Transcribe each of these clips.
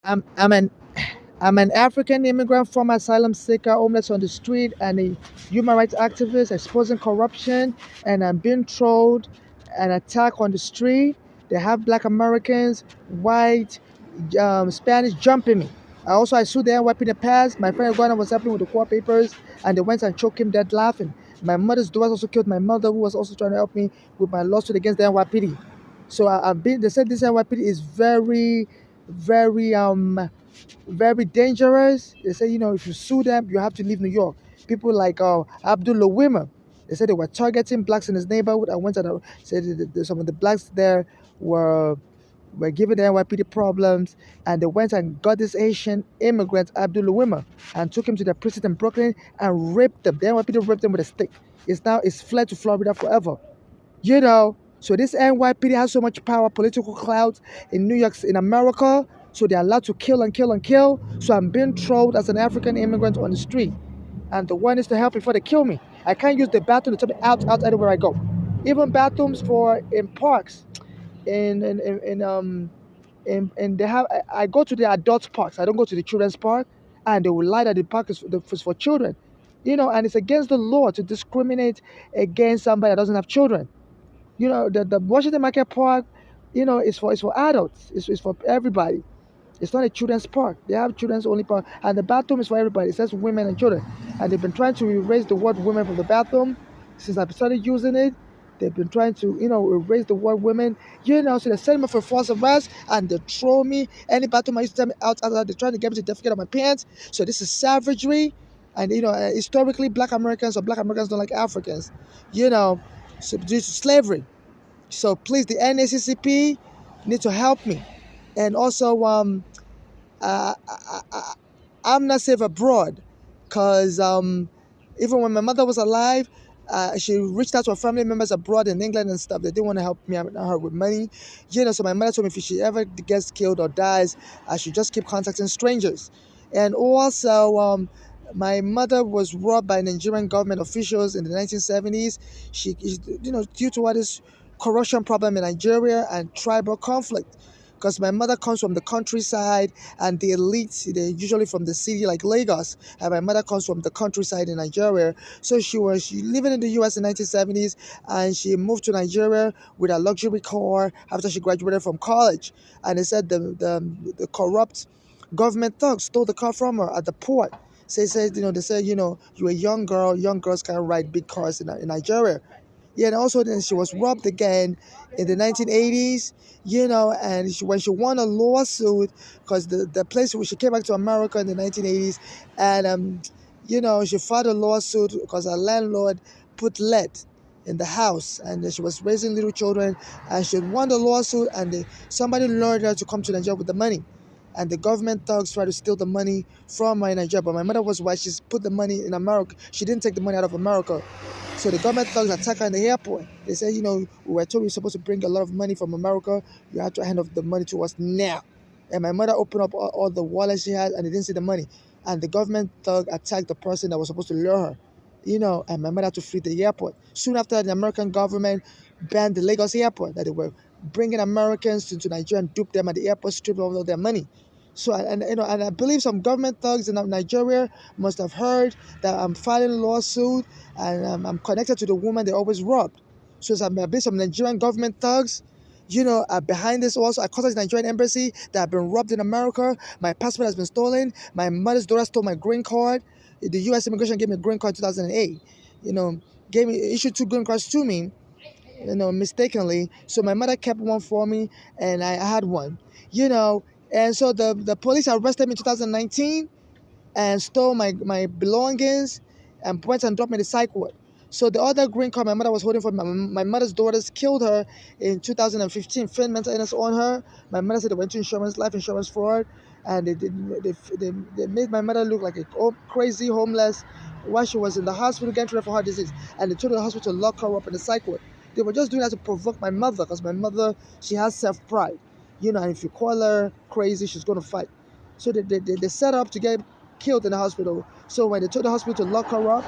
I'm an I'm an African immigrant, former asylum seeker, homeless on the street, and a human rights activist exposing corruption. And I'm being trolled and attacked on the street. They have black Americans, white, Spanish jumping me. I sued the NYPD in the past. My friend Ghana was helping with the court papers, and they went and choked him dead laughing. My mother's daughters also killed my mother, who was also trying to help me with my lawsuit against the NYPD. So I've been. They said this NYPD is very dangerous. They say, if you sue them, you have to leave New York. People like Abdul Lawima, they said they were targeting blacks in his neighborhood. I went and said some of the blacks there were giving the NYPD problems, and they went and got this Asian immigrant, Abdul Lawima, and took him to their prison in Brooklyn and raped them. The NYPD raped him with a stick. It's fled to Florida forever. So this NYPD has so much power, political clout in New York, in America. So they're allowed to kill and kill and kill. So I'm being trolled as an African immigrant on the street. And the one is to help before they kill me. I can't use the bathroom to tell me out anywhere I go. Even bathrooms for in parks, in they have. I go to the adult parks. I don't go to the children's park, and they will lie that the park is for children. And it's against the law to discriminate against somebody that doesn't have children. The Washington Market Park, is for adults. It's for everybody. It's not a children's park. They have children's only park, and the bathroom is for everybody. It says women and children, and they've been trying to erase the word women from the bathroom since I've started using it. They've been trying to, erase the word women. So they send me for false arrest, and they throw me. Any bathroom I used to tell me out, they're trying to get me to defecate on my pants. So this is savagery, and historically, Black Americans don't like Africans. So due to slavery. So please, the NACCP need to help me. And also, I'm not safe abroad, because even when my mother was alive, she reached out to her family members abroad in England and stuff. They didn't want to help me out her with money. So my mother told me if she ever gets killed or dies, I should just keep contacting strangers. And also, my mother was robbed by Nigerian government officials in the 1970s. Due to what is corruption problem in Nigeria and tribal conflict. Because my mother comes from the countryside, and the elites, they're usually from the city like Lagos, and my mother comes from the countryside in Nigeria. So she living in the US in 1970s, and she moved to Nigeria with a luxury car after she graduated from college. And they said the corrupt government thugs stole the car from her at the port. So they said, you're a young girl, young girls can't ride big cars in Nigeria. Yeah, and also then she was robbed again in the 1980s, and when she won a lawsuit, because the place where she came back to America in the 1980s, and she filed a lawsuit because her landlord put lead in the house, and she was raising little children, and she won the lawsuit, and somebody lured her to come to Nigeria with the money. And the government thugs tried to steal the money from my Nigeria, but my mother was white. She put the money in America. She didn't take the money out of America. So the government thugs attacked her in the airport. They said, we were told we were supposed to bring a lot of money from America. You have to hand off the money to us now. And my mother opened up all the wallets she had, and they didn't see the money. And the government thug attacked the person that was supposed to lure her. And my mother had to flee the airport. Soon after, the American government banned the Lagos airport, that they were bringing Americans into Nigeria and dupe them at the airport, strip all of their money. So and I believe some government thugs in Nigeria must have heard that I'm filing a lawsuit, and I'm connected to the woman they always robbed. So I believe some Nigerian government thugs, are behind this also. I contacted the Nigerian embassy that I've been robbed in America. My passport has been stolen. My mother's daughter stole my green card. The U.S. immigration gave me a green card in 2008. Issued two green cards to me, mistakenly. So my mother kept one for me, and I had one. And so the police arrested me in 2019 and stole my belongings and went and dropped me in the psych ward. So the other green card my mother was holding for my mother's daughters killed her in 2015, feigned mental illness on her. My mother said they went to life insurance fraud, and they made my mother look like a crazy homeless while she was in the hospital getting treated for heart disease. And they told the hospital to lock her up in the psych ward. They were just doing that to provoke my mother, because my mother, she has self-pride. And if you call her crazy, she's going to fight. So they set up to get killed in the hospital. So when they told the hospital to lock her up,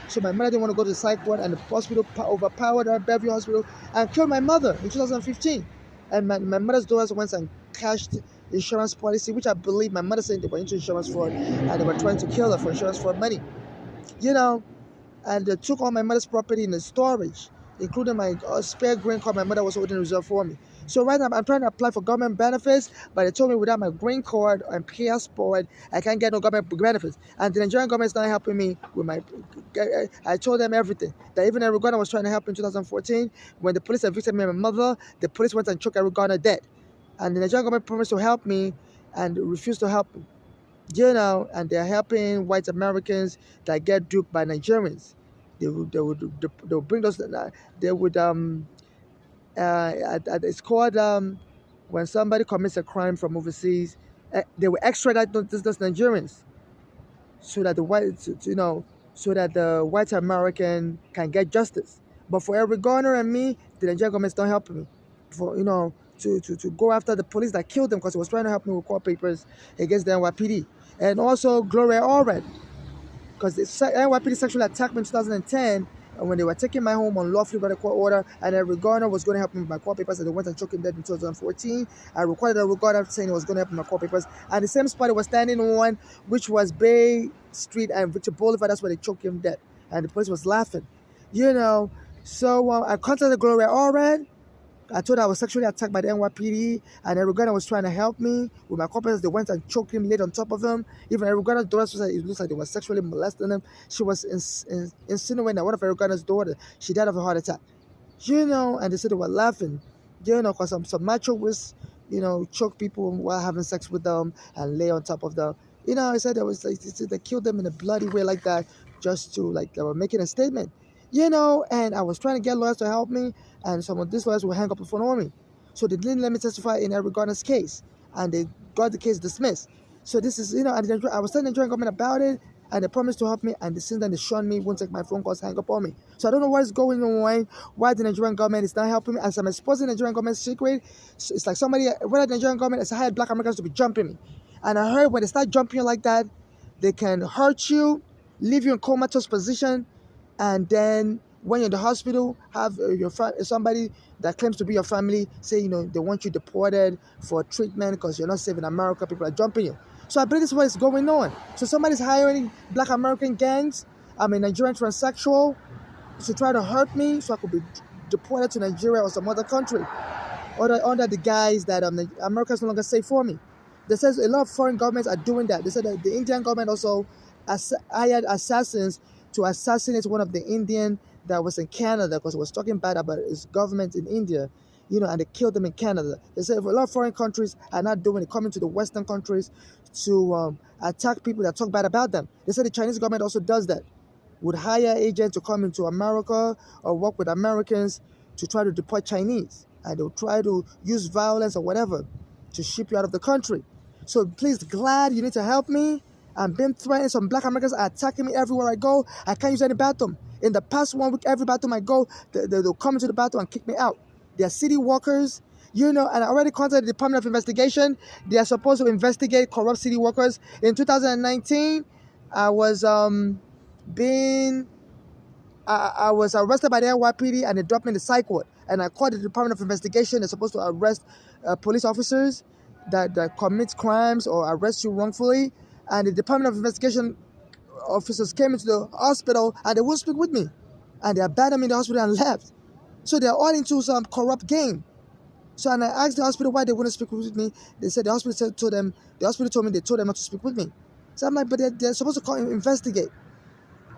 so my mother didn't want to go to the psych ward, and the hospital overpowered her, Bellevue Hospital, and killed my mother in 2015. And my mother's daughters went and cashed, insurance policy, which I believe my mother said they were into insurance fraud and they were trying to kill her for insurance fraud money. You know, and they took all my mother's property in the storage, including my spare green card my mother was holding reserve for me. So right now I'm trying to apply for government benefits, but they told me without my green card and passport, I can't get no government benefits. And the Nigerian government is not helping me with my. I told them everything. That even Erigona was trying to help in 2014 when the police evicted me and my mother. The police went and took Erigona dead, and the Nigerian government promised to help me and refused to help me. And they're helping white Americans that get duped by Nigerians. They would bring those. They would it's called when somebody commits a crime from overseas, they will extradite those Nigerians so that so that the white American can get justice. But for every Garner and me, the Nigerian government's not helping me. For to go after the police that killed them because he was trying to help me with court papers against the NYPD. And also Gloria Allred, because the NYPD sexually attacked me in 2010 and when they were taking my home unlawfully by the court order, and Eric Garner was going to help me with my court papers, and they went and took him dead in 2014. I recorded Eric Garner saying he was going to help me with my court papers, and the same spot he was standing on, which was Bay Street and Victor Boulevard, that's where they choked him dead, and the police was laughing. So I contacted Gloria Allred. I told her I was sexually attacked by the NYPD, and Erigana was trying to help me with my corpus. They went and choked him, laid on top of him. Even Erigana's daughter said it looks like they were sexually molesting him. She was insinuating that one of Erigana's daughter, she died of a heart attack. And they said they were laughing, because some macho-wist, choke people while having sex with them and lay on top of them. I said they killed them in a bloody way like that, just to, they were making a statement. And I was trying to get lawyers to help me, and some of these lawyers would hang up the phone on me. So they didn't let me testify in Eric Garner's case, and they got the case dismissed. So this is, I was telling the Nigerian government about it, and they promised to help me, and since then they shunned me, won't take my phone calls, hang up on me. So I don't know what is going on, why the Nigerian government is not helping me, as I'm exposing the Nigerian government's secret. So it's like whether the Nigerian government has hired black Americans to be jumping me. And I heard when they start jumping you like that, they can hurt you, leave you in comatose position, and then when you're in the hospital, have somebody that claims to be your family say, they want you deported for treatment because you're not safe in America. People are jumping you. So I believe this is what is going on. So somebody's hiring black American gangs. I'm a Nigerian transsexual to try to hurt me so I could be deported to Nigeria or some other country under the guise that America is no longer safe for me. They says a lot of foreign governments are doing that. They said that the Indian government also hired assassins to assassinate one of the Indian that was in Canada because he was talking bad about his government in India, and they killed them in Canada. They said a lot of foreign countries are not doing it, coming to the Western countries to attack people that talk bad about them. They said the Chinese government also does that, would hire agents to come into America or work with Americans to try to deport Chinese, and they'll try to use violence or whatever to ship you out of the country. So please, glad you need to help me. I'm being threatened. Some black Americans are attacking me everywhere I go. I can't use any bathroom. In the past 1 week, every bathroom I go, they'll come into the bathroom and kick me out. They're city workers, and I already contacted the Department of Investigation. They are supposed to investigate corrupt city workers. In 2019, I was I was arrested by the NYPD and they dropped me in the psych ward. And I called the Department of Investigation. They're supposed to arrest police officers that commit crimes or arrest you wrongfully. And the Department of Investigation officers came into the hospital and they wouldn't speak with me. And they abandoned me in the hospital and left. So they're all into some corrupt game. So and I asked the hospital why they wouldn't speak with me. They said the hospital told me they told them not to speak with me. So I'm like, but they're supposed to investigate.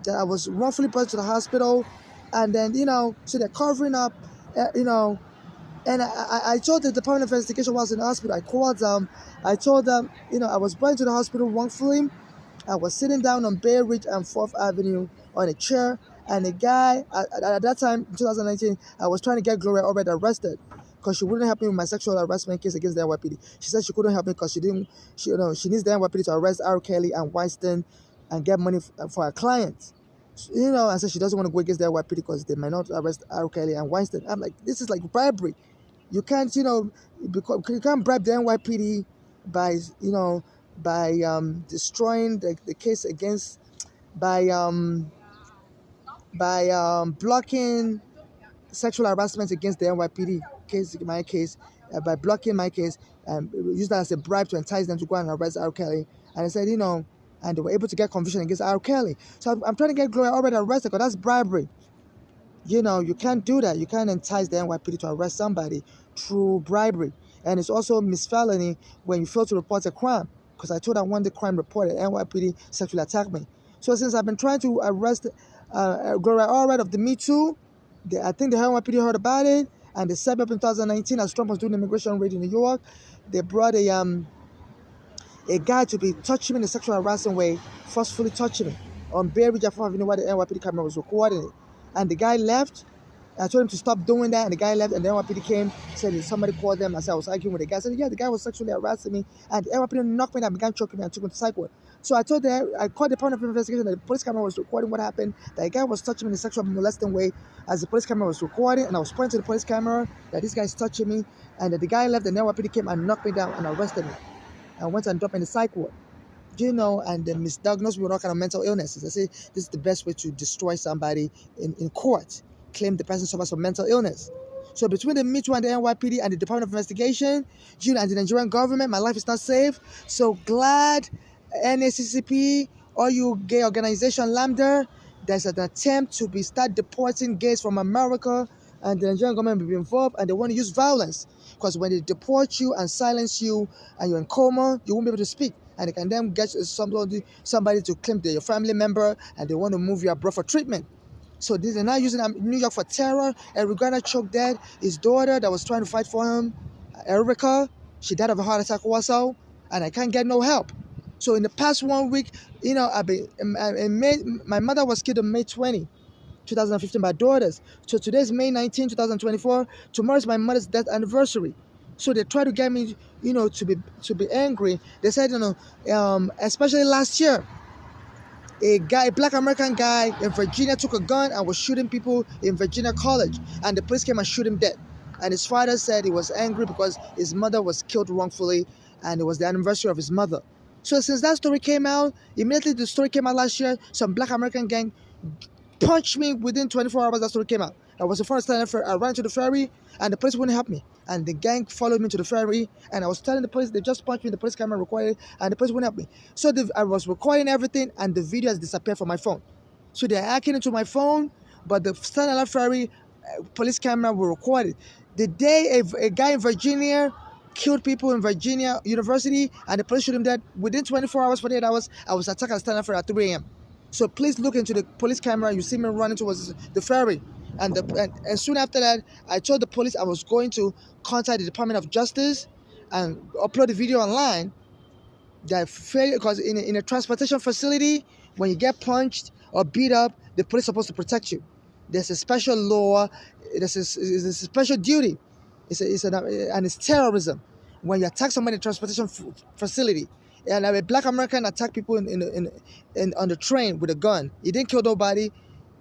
That I was wrongfully brought to the hospital, and then so they're covering up, And I told the Department of Investigation while I was in the hospital. I called them. I told them, I was brought to the hospital wrongfully. I was sitting down on Bay Ridge and 4th Avenue on a chair, and a guy, at that time, in 2019, I was trying to get Gloria Allred arrested because she wouldn't help me with my sexual harassment case against the NYPD. She said she couldn't help me because she needs the NYPD to arrest R. Kelly and Weinstein and get money for her clients. And so she doesn't want to go against the NYPD because they might not arrest R. Kelly and Weinstein. I'm like, this is like bribery. You can't, because you can't bribe the NYPD by destroying the case against, by blocking sexual harassment against the NYPD case. In my case, by blocking my case, and used that as a bribe to entice them to go and arrest R. Kelly. And I said, and they were able to get conviction against R. Kelly. So I'm trying to get Gloria Allred arrested because that's bribery. You can't do that. You can't entice the NYPD to arrest somebody through bribery. And it's also misfelony when you fail to report a crime. Because I told her one the crime reported, NYPD sexually attacked me. So since I've been trying to arrest Gloria Allred of the Me Too, I think the NYPD heard about it, and they set up in 2019 as Trump was doing the immigration raid in New York. They brought a guy to be touching me in a sexual harassing way, forcefully touching me on Bay Ridge Avenue where the NYPD camera was recording it. And the guy left. I told him to stop doing that, and the guy left, and the NYPD came, said somebody called them. I said I was arguing with the guy. I said, yeah, the guy was sexually harassing me, and the NYPD knocked me down, began choking me, and took me to psych ward. So I called the Department of Investigation that the police camera was recording what happened. That the guy was touching me in a sexual molesting way as the police camera was recording, and I was pointing to the police camera that this guy's touching me, and that the guy left, and the NYPD came and knocked me down and arrested me. I went and dropped me in the psych ward. And they misdiagnosed me with all kind of mental illnesses. I say this is the best way to destroy somebody in court. Claim the person suffers from mental illness. So between the Me Too and the NYPD and the Department of Investigation, and the Nigerian government, my life is not safe. So glad NACCP, all you gay organization, Lambda, there's an attempt to start deporting gays from America, and the Nigerian government will be involved, and they want to use violence. Because when they deport you and silence you and you're in coma, you won't be able to speak. And they can then get somebody to claim they're your family member, and they want to move you abroad for treatment. So they're now using New York for terror. Eric Garner choked dead his daughter that was trying to fight for him, Erica. She died of a heart attack also, and I can't get no help. So in the past 1 week, my mother was killed on May 20, 2015 by daughters. So today's May 19, 2024. Tomorrow's my mother's death anniversary. So they try to get me, to be angry. They said, especially last year, a black American guy in Virginia took a gun and was shooting people in Virginia College, and the police came and shoot him dead. And his father said he was angry because his mother was killed wrongfully, and it was the anniversary of his mother. So since that story came out, immediately the story came out last year, some black American gang punched me within 24 hours. That story came out. I was in front of Standard Ferry. I ran to the ferry, and the police wouldn't help me. And the gang followed me to the ferry, and I was telling the police, they just punched me, the police camera recorded, and the police wouldn't help me. So I was recording everything, and the video has disappeared from my phone. So they're hacking into my phone, but the Standard Ferry police camera will record it. The day a guy in Virginia killed people in Virginia University, and the police shot him dead, within 24 hours, 48 hours, I was attacked at Standard Ferry at 3 a.m. So please look into the police camera. You see me running towards the ferry. And soon after that, I told the police I was going to contact the Department of Justice and upload the video online. Because in a transportation facility, when you get punched or beat up, the police are supposed to protect you. There's a special law. There's a special duty. And it's terrorism when you attack somebody in a transportation facility. And a black American attacked people on the train with a gun. He didn't kill nobody,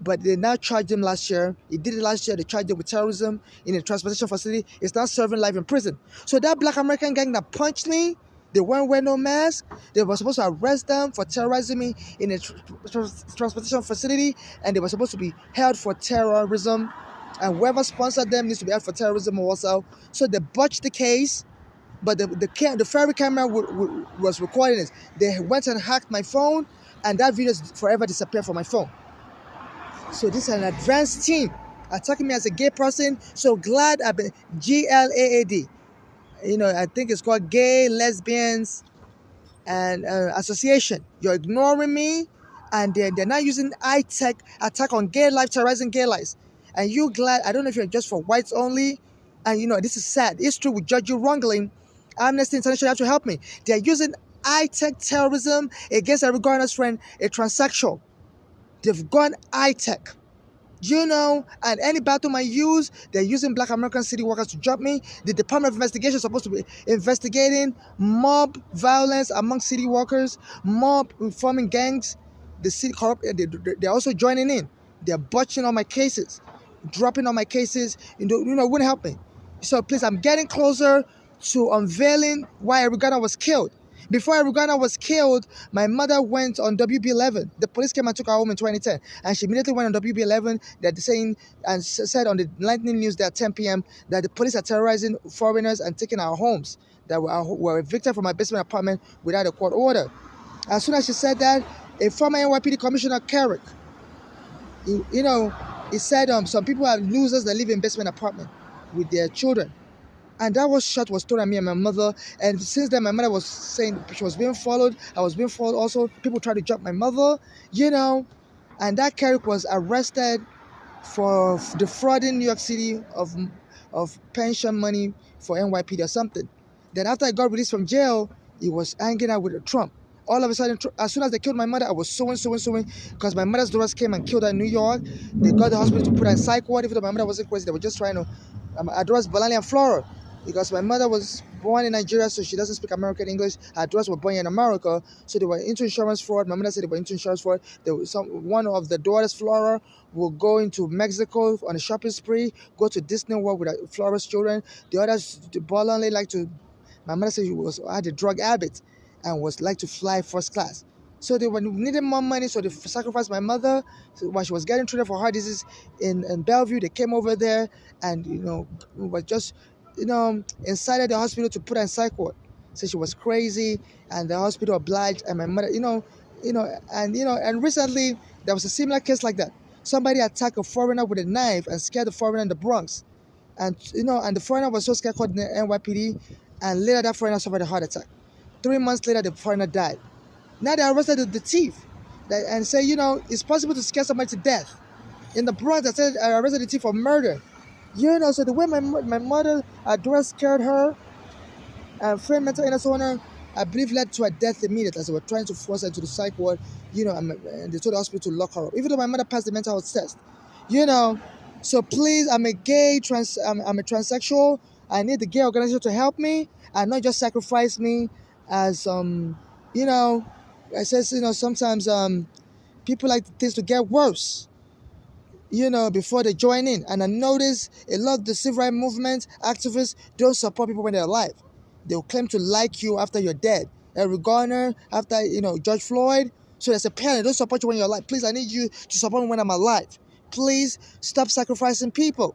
but they now charged him last year. He did it last year. They charged him with terrorism in a transportation facility. He's now serving life in prison. So that black American gang that punched me, they weren't wearing no mask. They were supposed to arrest them for terrorizing me in a transportation facility, and they were supposed to be held for terrorism. And whoever sponsored them needs to be held for terrorism also. So they botched the case. But the ferry camera was recording it. They went and hacked my phone, and that video forever disappeared from my phone. So this is an advanced team attacking me as a gay person. So glad I've been GLAAD. I think it's called Gay Lesbians and Association. You're ignoring me, and they're now using high-tech attack on gay life, terrorizing gay lives. And you glad, I don't know if you're just for whites only. And this is sad. History will judge you wrongly. Amnesty International have to help me. They're using high-tech terrorism against Eric Garner's friend, a transsexual. They've gone high-tech. And any battle I use, they're using black American city workers to drop me. The Department of Investigation is supposed to be investigating mob violence among city workers, mob forming gangs. The city corrupt, they're also joining in. They're botching all my cases, dropping all my cases. It wouldn't help me. So please, I'm getting closer to unveiling why Eric Garner was killed. Before Eric Garner was killed, my mother went on WB11. The police came and took her home in 2010, and she immediately went on WB11. They're saying and said on the Lightning News that at 10 p.m. that the police are terrorizing foreigners and taking our homes that were evicted from my basement apartment without a court order. As soon as she said that, a former NYPD Commissioner Carrick, he said some people are losers that live in basement apartment with their children. And that was told at me and my mother. And since then, my mother was saying she was being followed. I was being followed also. People tried to jump my mother, And that Carrick was arrested for defrauding New York City of pension money for NYPD or something. Then after I got released from jail, he was hanging out with Trump. All of a sudden, as soon as they killed my mother, I was suing, because my mother's daughters came and killed her in New York. They got the hospital to put her in psych ward, even though my mother wasn't crazy. They were just trying to address Balani and Flora, because my mother was born in Nigeria, so she doesn't speak American English. Her daughters were born in America, so they were into insurance fraud. My mother said they were into insurance fraud. One of the daughters, Flora, will go into Mexico on a shopping spree, go to Disney World with Flora's children. The others, Balani, my mother said she had a drug habit and was like to fly first class. So they were needing more money, so they sacrificed my mother. So while she was getting treated for heart disease in Bellevue, they came over there and, were just, incited the hospital to put her in psych ward. So she was crazy, and the hospital obliged, and my mother, and recently there was a similar case like that. Somebody attacked a foreigner with a knife and scared the foreigner in the Bronx. And the foreigner was so scared, called the NYPD, and later that foreigner suffered a heart attack. 3 months later, the foreigner died. Now they arrested the thief and say, it's possible to scare somebody to death. In the Bronx, I arrested the thief for murder. So the way my mother address scared her and framed mental illness on her, I believe led to her death immediately, as they were trying to force her into the psych ward, and they told the hospital to lock her up. Even though my mother passed the mental health test. So please, I'm a gay, I'm a transsexual. I need the gay organization to help me and not just sacrifice me as, I says, sometimes people like things to get worse, before they join in. And I notice a lot of the civil rights movement activists don't support people when they're alive. They'll claim to like you after you're dead. Eric Garner, after, George Floyd. So as a parent, don't support you when you're alive. Please, I need you to support me when I'm alive. Please stop sacrificing people,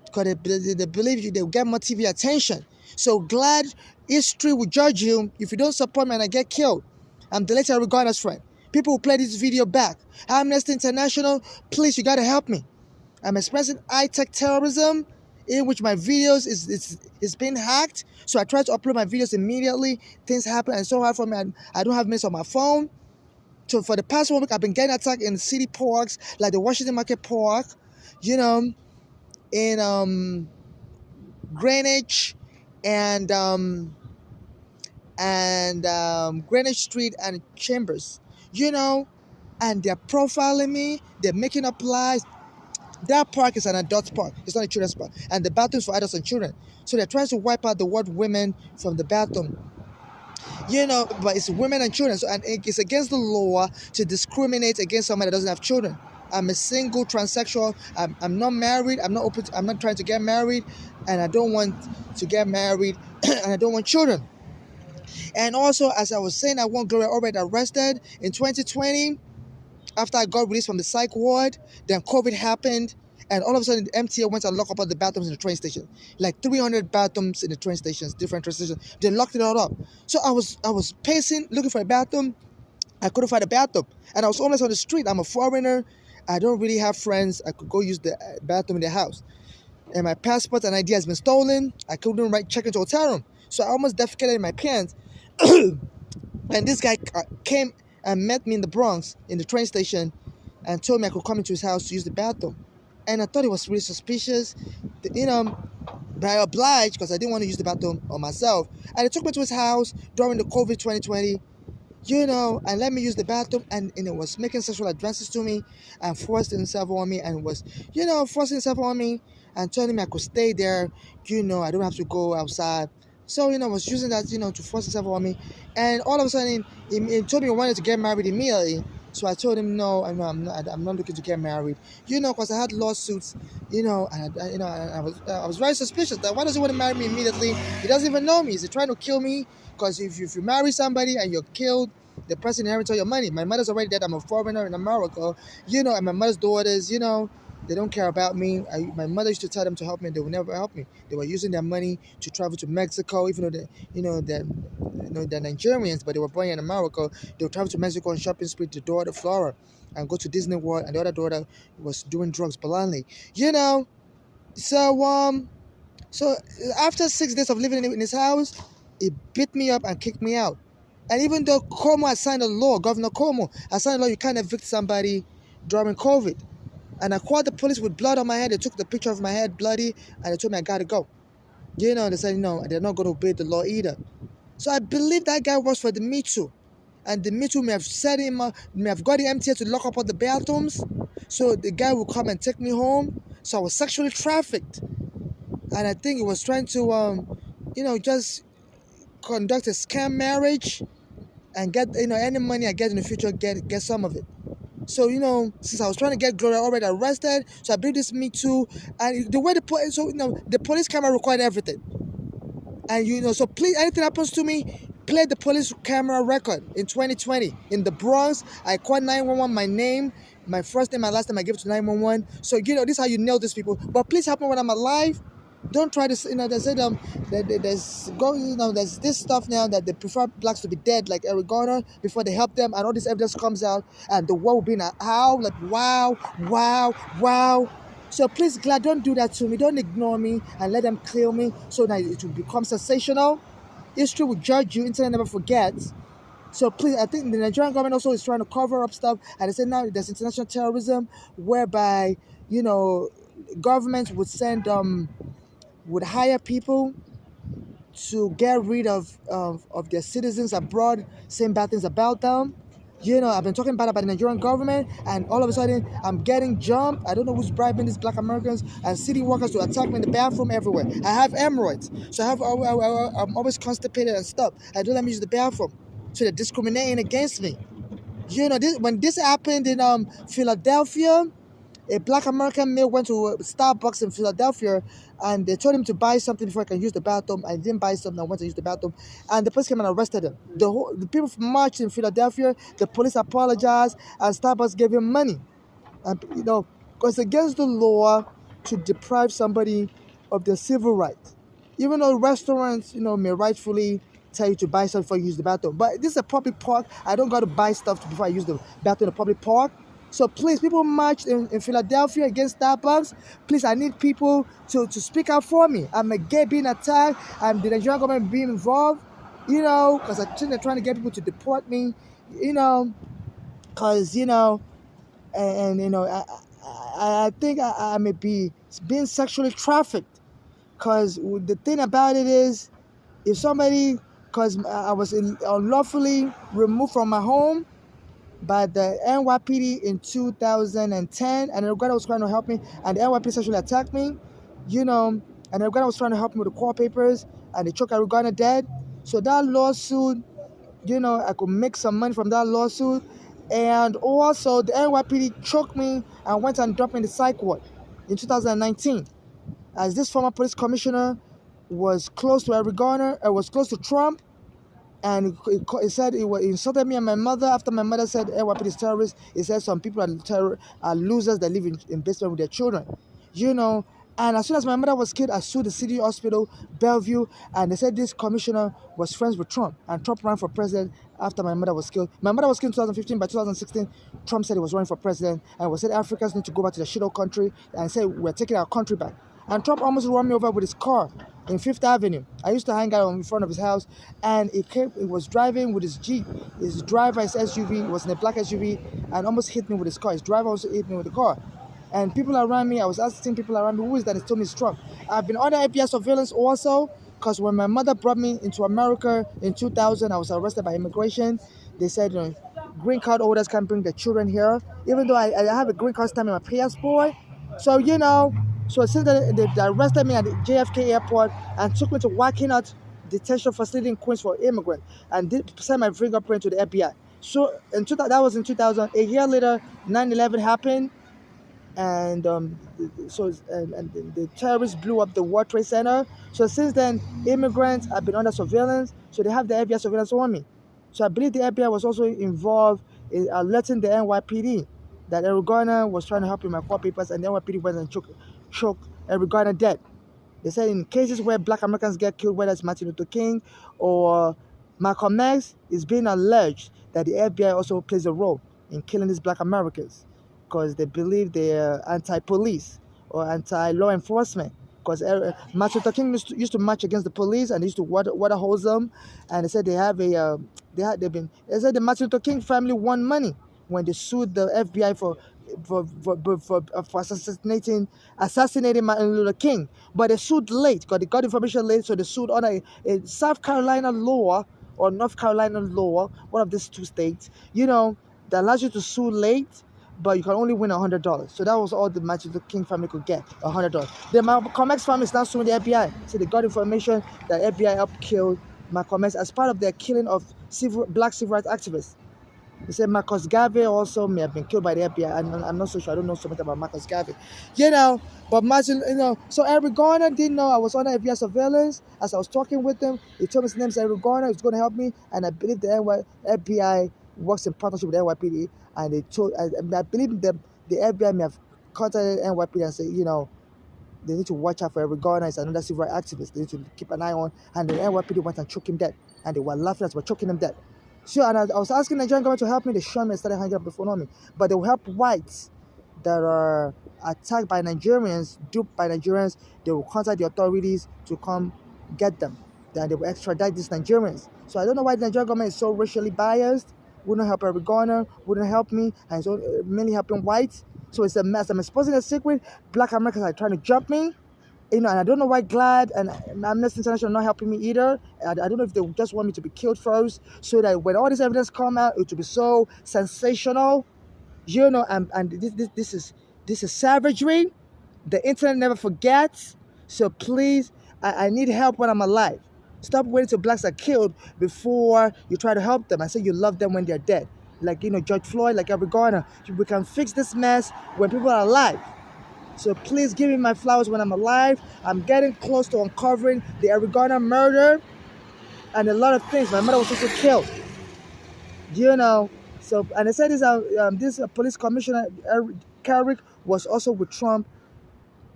because they believe they'll get more TV attention. So glad history will judge you if you don't support me and I get killed. I'm the late Eric Garner's friend. People will play this video back. Amnesty International, please, you gotta help me. I'm experiencing high-tech terrorism, in which my videos is being hacked. So I try to upload my videos immediately. Things happen, and it's so hard for me. I don't have minutes on my phone. So for the past 1 week, I've been getting attacked in city parks, like the Washington Market Park, in Greenwich and Greenwich Street and Chambers, and they're profiling me. They're making up lies. That park is an adult park. It's not a children's park. And the bathrooms for adults and children. So they're trying to wipe out the word women from the bathroom. But it's women and children. So, and it's against the law to discriminate against someone that doesn't have children. I'm a single transsexual. I'm not married. I'm not trying to get married, and I don't want to get married, and I don't want children. And also, as I was saying, I want Gloria Allred arrested in 2020 after I got released from the psych ward. Then COVID happened, and all of a sudden, the MTA went and locked up all the bathrooms in the train station, like 300 bathrooms in the train stations, different train stations. They locked it all up. So I was pacing, looking for a bathroom. I couldn't find a bathroom, and I was almost on the street. I'm a foreigner. I don't really have friends. I could go use the bathroom in the house. And my passport and ID has been stolen. I couldn't check into a hotel room. So I almost defecated in my pants. And this guy came and met me in the Bronx, in the train station, and told me I could come into his house to use the bathroom. And I thought it was really suspicious, but I obliged because I didn't want to use the bathroom on myself. And he took me to his house during the COVID 2020, and let me use the bathroom, and it was making sexual advances to me and forcing himself on me, and was, forcing himself on me and telling me I could stay there, I don't have to go outside. So, was using that, to force himself on me. And all of a sudden, he told me he wanted to get married immediately. So I told him, no, I'm not looking to get married. Because I had lawsuits. I was very suspicious that why does he want to marry me immediately? He doesn't even know me. Is he trying to kill me? Because if you marry somebody and you're killed, the person inherits all your money. My mother's already dead. I'm a foreigner in America. And my mother's daughters, they don't care about me. My mother used to tell them to help me. They would never help me. They were using their money to travel to Mexico, even though they're Nigerians, but they were born in America. They would travel to Mexico on shopping spree to the daughter Flora, and go to Disney World, and the other daughter was doing drugs blindly. So so after 6 days of living in his house, he beat me up and kicked me out. And even though Cuomo had signed a law, Governor Cuomo had signed a law, you can't evict somebody during COVID. And I called the police with blood on my head. They took the picture of my head bloody, and they told me I gotta go. They said, no, they're not going to obey the law either. So I believe that guy works for the Me Too. And the Me Too may have got the MTA to lock up all the bathrooms. So the guy will come and take me home. So I was sexually trafficked. And I think he was trying to, just conduct a scam marriage and get, any money I get in the future, get some of it. So, since I was trying to get Gloria already arrested, so I believe this Me Too. And the way the police camera recorded everything. And, so please, anything happens to me, play the police camera record in 2020. In the Bronx, I called 911, my name, my first name, my last name, I give it to 911. So, this is how you nail these people. But please help me when I'm alive. Don't try to, they said there's this stuff now that they prefer blacks to be dead, like Eric Garner, before they help them, and all this evidence comes out, and the world will be in a howl, like wow, wow, wow. So please, God, don't do that to me. Don't ignore me and let them kill me so that it will become sensational. History will judge you. Internet never forgets. So please, I think the Nigerian government also is trying to cover up stuff, and they say now there's international terrorism, whereby governments would hire people to get rid of their citizens abroad, saying bad things about them. I've been talking bad about the Nigerian government, and all of a sudden, I'm getting jumped. I don't know who's bribing these black Americans and city workers to attack me in the bathroom everywhere. I have hemorrhoids, so I'm always constipated and stuff. I don't let me use the bathroom, so they're discriminating against me. When this happened in Philadelphia, a black American male went to Starbucks in Philadelphia, and they told him to buy something before he can use the bathroom. I didn't buy something. I went to use the bathroom, and the police came and arrested him. The people marched in Philadelphia. The police apologized, and Starbucks gave him money. And because it's against the law to deprive somebody of their civil rights, even though restaurants, may rightfully tell you to buy something before you use the bathroom. But this is a public park. I don't got to buy stuff before I use the bathroom in a public park. So please, people marched in Philadelphia against Starbucks. Please, I need people to speak out for me. I'm a gay being attacked. I'm the Nigerian government being involved, because I think they're trying to get people to deport me, because, I think I may be being sexually trafficked. Because the thing about it is, if somebody, because I was unlawfully removed from my home by the NYPD in 2010, and the Uganda was trying to help me, and the NYPD sexually attacked me, and the Uganda was trying to help me with the court papers, and they took Uganda dead. So that lawsuit, I could make some money from that lawsuit, and also the NYPD choked me and went and dropped me in the psych ward in 2019, as this former police commissioner was close to Eric Garner, was close to Trump. And he said he insulted me and my mother after my mother said NYPD is terrorists. He said some people are losers that live in basement with their children. And as soon as my mother was killed, I sued the city hospital, Bellevue, and they said this commissioner was friends with Trump. And Trump ran for president after my mother was killed. My mother was killed in 2015. By 2016, Trump said he was running for president and said Africans need to go back to their shithole country and say we're taking our country back. And Trump almost ran me over with his car in Fifth Avenue. I used to hang out in front of his house, and he was driving with his Jeep. His driver, his SUV, was in a black SUV, and almost hit me with his car. His driver also hit me with the car. And people around me, I was asking people around me, who is that? He told me it's Trump. I've been under FBI surveillance also, because when my mother brought me into America in 2000, I was arrested by immigration. They said, green card holders can't bring their children here, even though I have a green card stamp in my passport. So, so since they arrested me at the JFK airport and took me to Waukena detention facility in Queens for immigrants and sent my fingerprint to the FBI. So that was in 2000. A year later, 9/11 happened, and the terrorists blew up the World Trade Center. So since then, immigrants have been under surveillance. So they have the FBI surveillance on me. So I believe the FBI was also involved in alerting the NYPD that Eric Garner was trying to help in my court papers, and the NYPD went and choke Eric Garner dead. They said in cases where Black Americans get killed, whether it's Martin Luther King or Malcolm X, it's being alleged that the FBI also plays a role in killing these Black Americans because they believe they're anti-police or anti-law enforcement. Because Martin Luther King used to march against the police and they used to water hose them, and they said they said the Martin Luther King family won money when they sued the FBI for assassinating Martin Luther King. But they sued late because they got information late, so they sued on a South Carolina law or North Carolina law, one of these two states, that allows you to sue late, but you can only win $100. So that was all the Martin Luther King family could get, $100. The Malcolm X family is now suing the FBI. So they got information that FBI helped kill Malcolm X as part of their killing of Black civil rights activists. They said Marcus Garvey also may have been killed by the FBI. I'm not so sure. I don't know so much about Marcus Garvey. But Martin, so Eric Garner didn't know I was under FBI surveillance. As I was talking with him, he told me his name is Eric Garner. He's going to help me. And I believe the FBI works in partnership with the NYPD. And I believe the FBI may have contacted NYPD and said, they need to watch out for Eric Garner. He's another civil rights activist. They need to keep an eye on. And the NYPD went and choked him dead. And they were laughing as they were choking him dead. So, and I was asking the Nigerian government to help me. They shot me and started hanging up the phone on me. But they will help whites that are attacked by Nigerians, duped by Nigerians. They will contact the authorities to come get them. Then they will extradite these Nigerians. So I don't know why the Nigerian government is so racially biased. Wouldn't help Eric Garner, wouldn't help me, and it's mainly helping whites. So it's a mess. I'm exposing a secret. Black Americans are trying to jump me. And I don't know why GLAAD and Amnesty International are not helping me either. I don't know if they just want me to be killed first, so that when all this evidence come out, it will be so sensational, And this is savagery. The internet never forgets. So please, I need help when I'm alive. Stop waiting till blacks are killed before you try to help them. I say you love them when they're dead, like George Floyd, like Eric Garner. We can fix this mess when people are alive. So please give me my flowers when I'm alive. I'm getting close to uncovering the Eric Garner murder and a lot of things. My mother was also killed. So, and they said this police commissioner, Eric Carrick, was also with Trump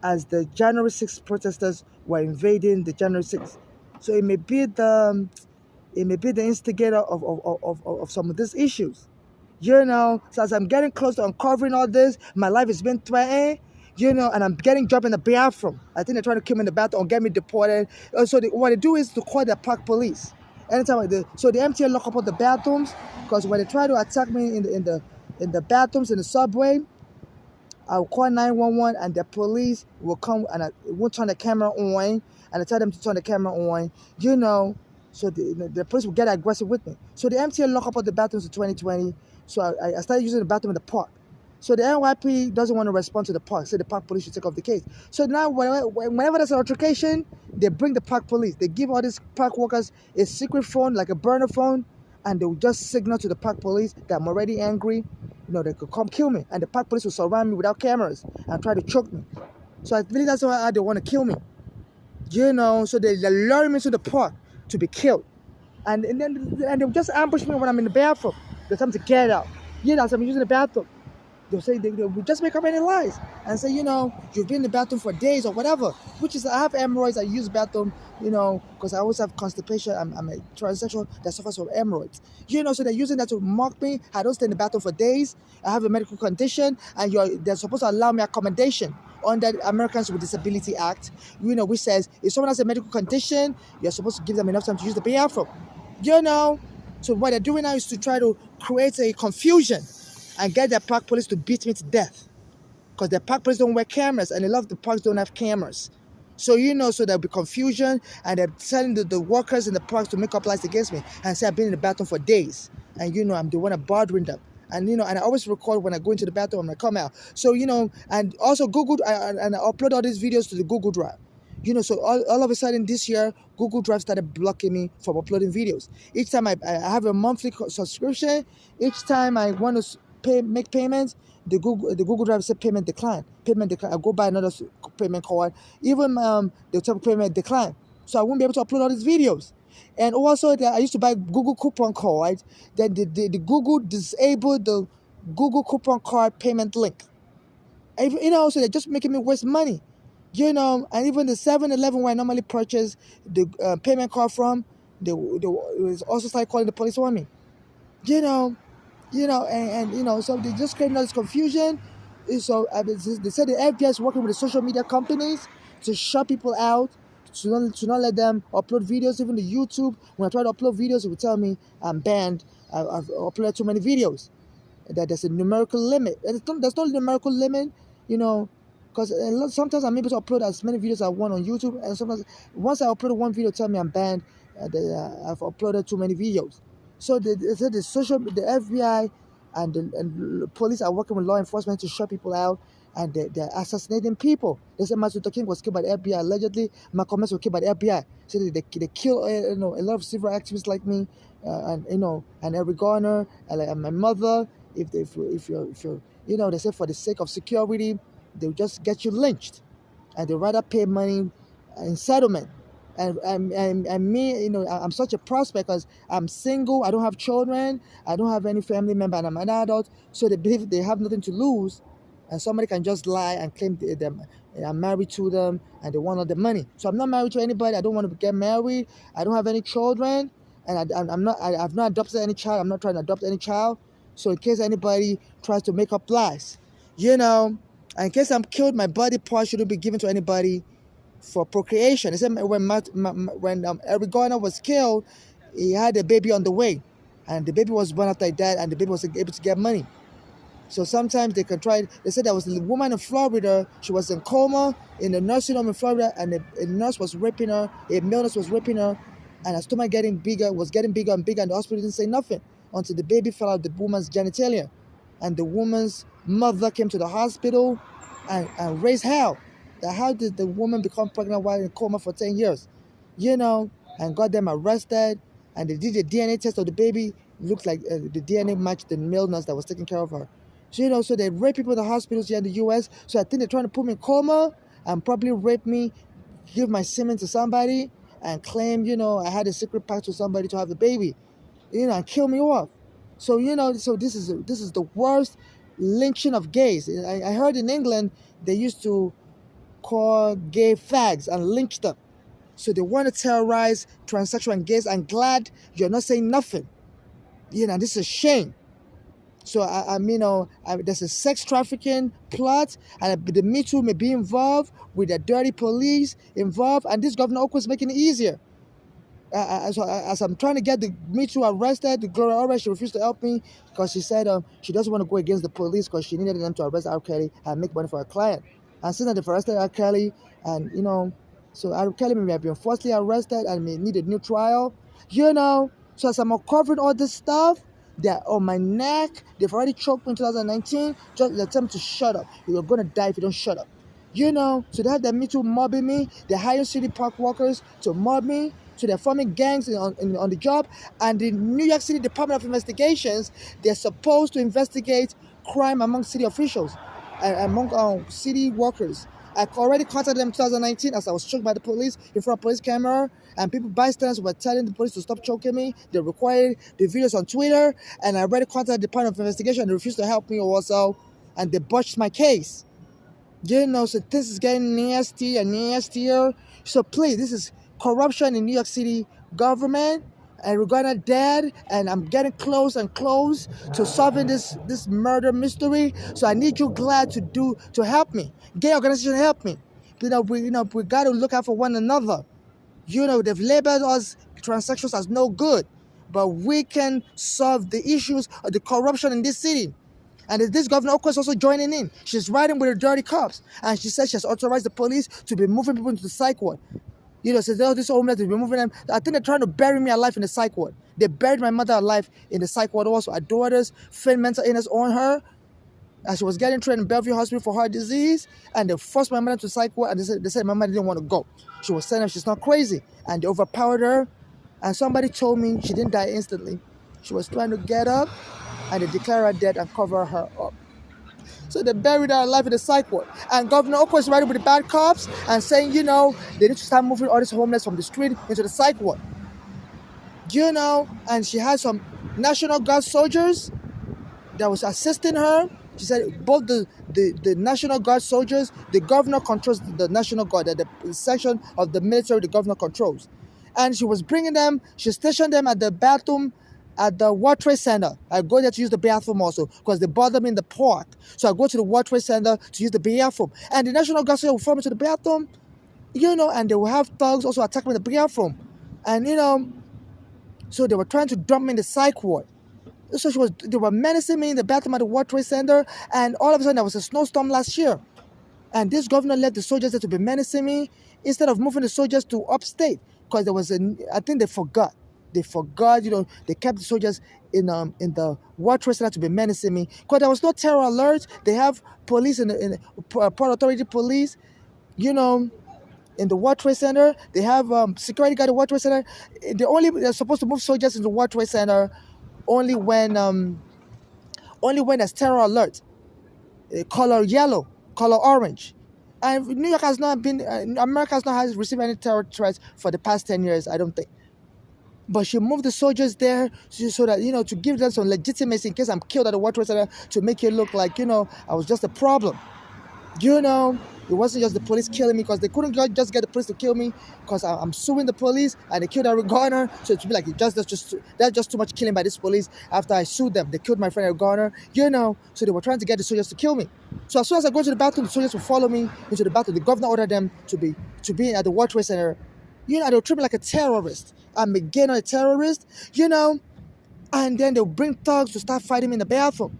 as the January 6th protesters were invading the January 6th. So it may be the instigator of some of these issues. So as I'm getting close to uncovering all this, my life has been threatened. And I'm getting dropped in the bathroom. I think they're trying to kill me in the bathroom or get me deported. So what they do is to call the park police. Anytime so the MTA lock up all the bathrooms, because when they try to attack me in the bathrooms in the subway, I'll call 911 and the police will come and I won't turn the camera on, and I tell them to turn the camera on. So the police will get aggressive with me. So the MTA lock up all the bathrooms in 2020. So I started using the bathroom in the park. So the NYPD doesn't want to respond to the park, so the park police should take off the case. So now whenever there's an altercation, they bring the park police. They give all these park workers a secret phone, like a burner phone, and they will just signal to the park police that I'm already angry. They could come kill me. And the park police will surround me without cameras and try to choke me. So I believe that's why they want to kill me. So they lure me to the park to be killed. And they'll just ambush me when I'm in the bathroom. They'll tell me to get out. So I'm using the bathroom. They'll say they will just make up any lies and say, you've been in the bathroom for days or whatever. Which is, I have hemorrhoids. I use bathroom, because I always have constipation. I'm a transsexual that suffers from hemorrhoids. So they're using that to mock me. I don't stay in the bathroom for days. I have a medical condition, and they're supposed to allow me accommodation under the Americans with Disability Act, which says if someone has a medical condition, you're supposed to give them enough time to use the bathroom. So what they're doing now is to try to create a confusion and get the park police to beat me to death. Because the park police don't wear cameras, and a lot of the parks don't have cameras. So, so there'll be confusion, and they're telling the workers in the parks to make up lies against me and say I've been in the bathroom for days. And, I'm the one bothering them. And, and I always record when I go into the bathroom and I come out. So, and also Google, and I upload all these videos to the Google Drive. So all of a sudden this year, Google Drive started blocking me from uploading videos. Each time I have a monthly subscription, each time I want to make payments, the Google Drive said payment decline. Payment decline. I go buy another payment card. Even the type of payment decline. So I won't be able to upload all these videos. And also, I used to buy Google coupon cards. Then the Google disabled the Google coupon card payment link. So they're just making me waste money. And even the 7-Eleven where I normally purchase the payment card from, they was also started calling the police on me. So they just creating all this confusion. So they said the FBI is working with the social media companies to shut people out, to not let them upload videos. Even the YouTube, when I try to upload videos, it will tell me I'm banned. I've uploaded too many videos. That there's a numerical limit. There's no numerical limit, because sometimes I'm able to upload as many videos as I want on YouTube, and sometimes once I upload one video, tell me I'm banned. I've uploaded too many videos. So they said the FBI and the police are working with law enforcement to shut people out, and they're assassinating people. They said Martin Luther King was killed by the FBI. Allegedly, Malcolm X was killed by the FBI. So they kill a lot of civil activists like me, and Eric Garner, and my mother. If you're they say for the sake of security, they'll just get you lynched, and they rather pay money in settlement. And me, I'm such a prospect because I'm single. I don't have children. I don't have any family member, and I'm an adult. So they believe they have nothing to lose, and somebody can just lie and claim them. I'm married to them, and they want all the money. So I'm not married to anybody. I don't want to get married. I don't have any children, and I've not adopted any child. I'm not trying to adopt any child. So in case anybody tries to make up lies, and in case I'm killed, my body parts shouldn't be given to anybody for procreation. They said when Eric Garner was killed, he had a baby on the way, and the baby was born after he died, and the baby was able to get money. So sometimes they can try. They said there was a woman in Florida. She was in coma in a nursing home in Florida, and a nurse was raping her. A male nurse was raping her, and her stomach was getting bigger and bigger, and the hospital didn't say nothing until the baby fell out the woman's genitalia, and the woman's mother came to the hospital and raised hell. How did the woman become pregnant while in coma for 10 years? And got them arrested, and they did a DNA test of the baby. It looked like the DNA matched the male nurse that was taking care of her. So they rape people in the hospitals here in the U.S. So I think they're trying to put me in coma and probably rape me, give my semen to somebody, and claim, I had a secret pact with somebody to have the baby, and kill me off. So, so this is the worst lynching of gays. I heard in England they used to call gay fags and lynch them. So they want to terrorize transsexual and gays. I'm glad you're not saying nothing. This is a shame. So there's a sex trafficking plot, and the Me Too may be involved with the dirty police involved, and this Governor Okwe is making it easier. So as I'm trying to get the Me Too arrested, the Gloria Allred, she refused to help me because she said she doesn't want to go against the police because she needed them to arrest R. Kelly and make money for her client. And since they've arrested R. Kelly, and so R. Kelly may have been falsely arrested and may need a new trial, So as I'm uncovering all this stuff, they're on my neck. They've already choked me in 2019. Just they tell me to shut up. You're gonna die if you don't shut up. So they have the Me Too mobbing me. They're hiring city park workers to mob me. So they're forming gangs on the job. And the New York City Department of Investigations, they're supposed to investigate crime among city officials and among city workers. I already contacted them in 2019 as I was choked by the police in front of a police camera, and bystanders were telling the police to stop choking me. They recorded the videos on Twitter, and I already contacted the Department of Investigation, and they refused to help me also, and they botched my case. So this is getting nasty and nastier. So please, this is corruption in New York City government, and we're gonna dead, and I'm getting close and close to solving this murder mystery. So I need you glad to help me. Gay organization help me. We gotta look out for one another. They've labeled us transsexuals as no good, but we can solve the issues of the corruption in this city. And this Governor Okwe is also joining in. She's riding with the dirty cops, and she says she has authorized the police to be moving people into the psych ward. Says, this homeless, they'll be moving them. I think they're trying to bury me alive in the psych ward. They buried my mother alive in the psych ward also. Her daughters feigned mental illness on her. And she was getting trained in Bellevue Hospital for heart disease, and they forced my mother to psych ward, and they said my mother didn't want to go. She was saying she's not crazy, and they overpowered her. And somebody told me she didn't die instantly. She was trying to get up, and they declared her dead and cover her up. So they buried her alive in the psych ward. And Governor Oko is riding with the bad cops and saying, they need to start moving all these homeless from the street into the psych ward. And she had some National Guard soldiers that was assisting her. She said both the National Guard soldiers, the governor controls the National Guard, the section of the military the governor controls. And she was bringing them, she stationed them at the bathroom at the World Trade Center. I go there to use the bathroom also because they bother me in the park. So I go to the World Trade Center to use the bathroom. And the National Guard soldiers will follow me to the bathroom, and they will have thugs also attack me in the bathroom. And, so they were trying to dump me in the psych ward. So they were menacing me in the bathroom at the World Trade Center, and all of a sudden there was a snowstorm last year. And this governor left the soldiers there to be menacing me instead of moving the soldiers to upstate, because I think they forgot. They forgot, they kept the soldiers in the World Trade Center to be menacing me, because there was no terror alert. They have police in the Port Authority police, in the World Trade Center. They have security guard at the World Trade Center. They're supposed to move soldiers in the World Trade Center only when there's terror alert, color yellow, color orange. And New York has not been, America has not received any terror threats for the past 10 years, I don't think. But she moved the soldiers there so that, to give them some legitimacy in case I'm killed at the World Trade Center, to make it look like, I was just a problem. It wasn't just the police killing me, because they couldn't just get the police to kill me because I'm suing the police and they killed Eric Garner. So it would be like, that's just too much killing by this police. After I sued them, they killed my friend Eric Garner, so they were trying to get the soldiers to kill me. So as soon as I go to the bathroom, the soldiers will follow me into the bathroom. The governor ordered them to be at the World Trade Center. They'll treat me like a terrorist. I'm again a terrorist, and then they'll bring thugs to start fighting me in the bathroom.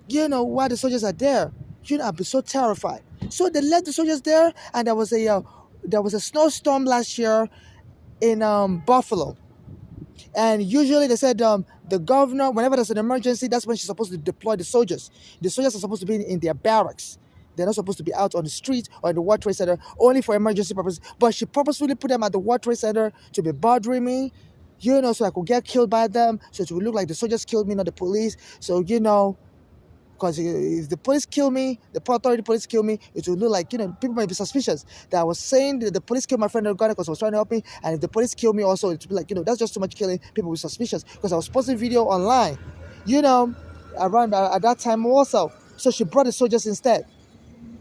While the soldiers are there. I'd be so terrified. So they left the soldiers there, and there was a snowstorm last year in Buffalo. And usually they said the governor, whenever there's an emergency, that's when she's supposed to deploy the soldiers. The soldiers are supposed to be in their barracks. They're not supposed to be out on the street or in the World Trade Center, only for emergency purposes. But she purposefully put them at the World Trade Center to be bothering me, so I could get killed by them, so it would look like the soldiers killed me, not the police. So, because if the police kill me, the Port Authority police kill me, it will look like, people might be suspicious that I was saying that the police killed my friend Ghana because I was trying to help me. And if the police kill me also, it will be like, that's just too much killing. People will be suspicious because I was posting video online, around at that time also. So she brought the soldiers instead.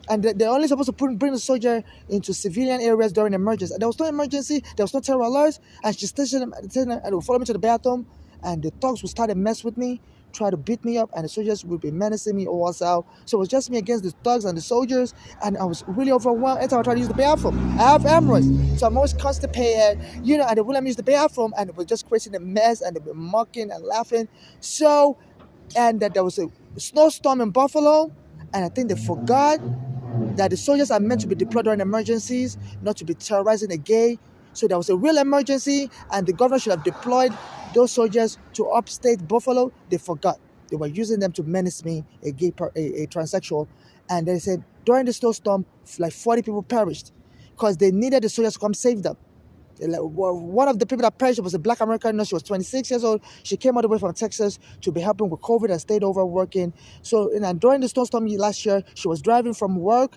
And they're only supposed to bring the soldier into civilian areas during emergency. There was no emergency, there was no terror alert, and she stationed them and they would follow me to the bathroom, and the thugs would start to mess with me, try to beat me up, and the soldiers would be menacing me also. So it was just me against the thugs and the soldiers, and I was really overwhelmed every time I tried to use the bathroom. I have hemorrhoids, so I'm always constipated, and they wouldn't let me use the bathroom, and it was just creating a mess, and they were mocking and laughing. So, and that there was a snowstorm in Buffalo, and I think they forgot that the soldiers are meant to be deployed during emergencies, not to be terrorizing a gay. So there was a real emergency, and the governor should have deployed those soldiers to upstate Buffalo. They forgot. They were using them to menace me, a transsexual. And they said during the snowstorm, like 40 people perished because they needed the soldiers to come save them. One of the people that perished was a Black American nurse. She was 26 years old. She came all the way from Texas to be helping with COVID and stayed over working. So, and during the snowstorm last year, she was driving from work,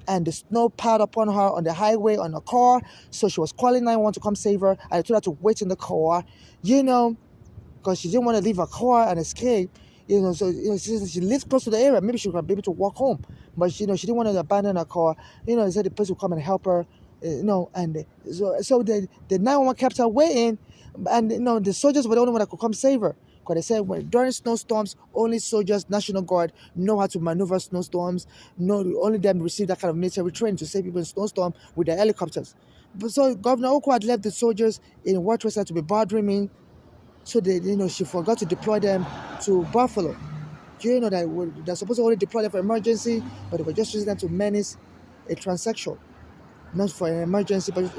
and the snow piled upon her on the highway on a car. So she was calling 911 to come save her. And I told her to wait in the car, because she didn't want to leave her car and escape. So she lives close to the area. Maybe she would be able to walk home, but she didn't want to abandon her car. They said the police would come and help her. And so the 911 kept her waiting, and the soldiers were the only one that could come save her. Because they said during snowstorms, only soldiers, National Guard, know how to maneuver snowstorms. Only them receive that kind of military training to save people in snowstorm with their helicopters. But so Governor Oko had left the soldiers in World Trade Center to be bothering me. So she forgot to deploy them to Buffalo. That they're supposed to only deploy them for emergency, but they were just using them to menace a transsexual. Not for an emergency, but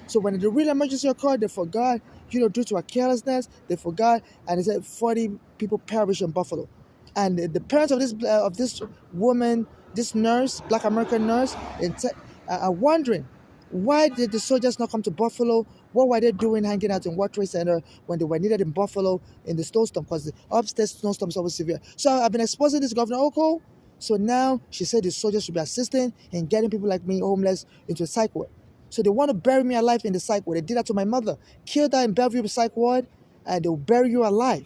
so when the real emergency occurred, they forgot, due to a carelessness, they forgot, and they said 40 people perished in Buffalo. And the parents of this woman, this nurse, Black American nurse, are wondering, why did the soldiers not come to Buffalo? What were they doing hanging out in World Trade Center when they were needed in Buffalo in the snowstorm? Because the upstairs snowstorm is always severe. So I've been exposing this Governor Oko. So now she said the soldiers should be assisting in getting people like me, homeless, into a psych ward. So they want to bury me alive in the psych ward. They did that to my mother. Killed her in Bellevue psych ward, and they'll bury you alive.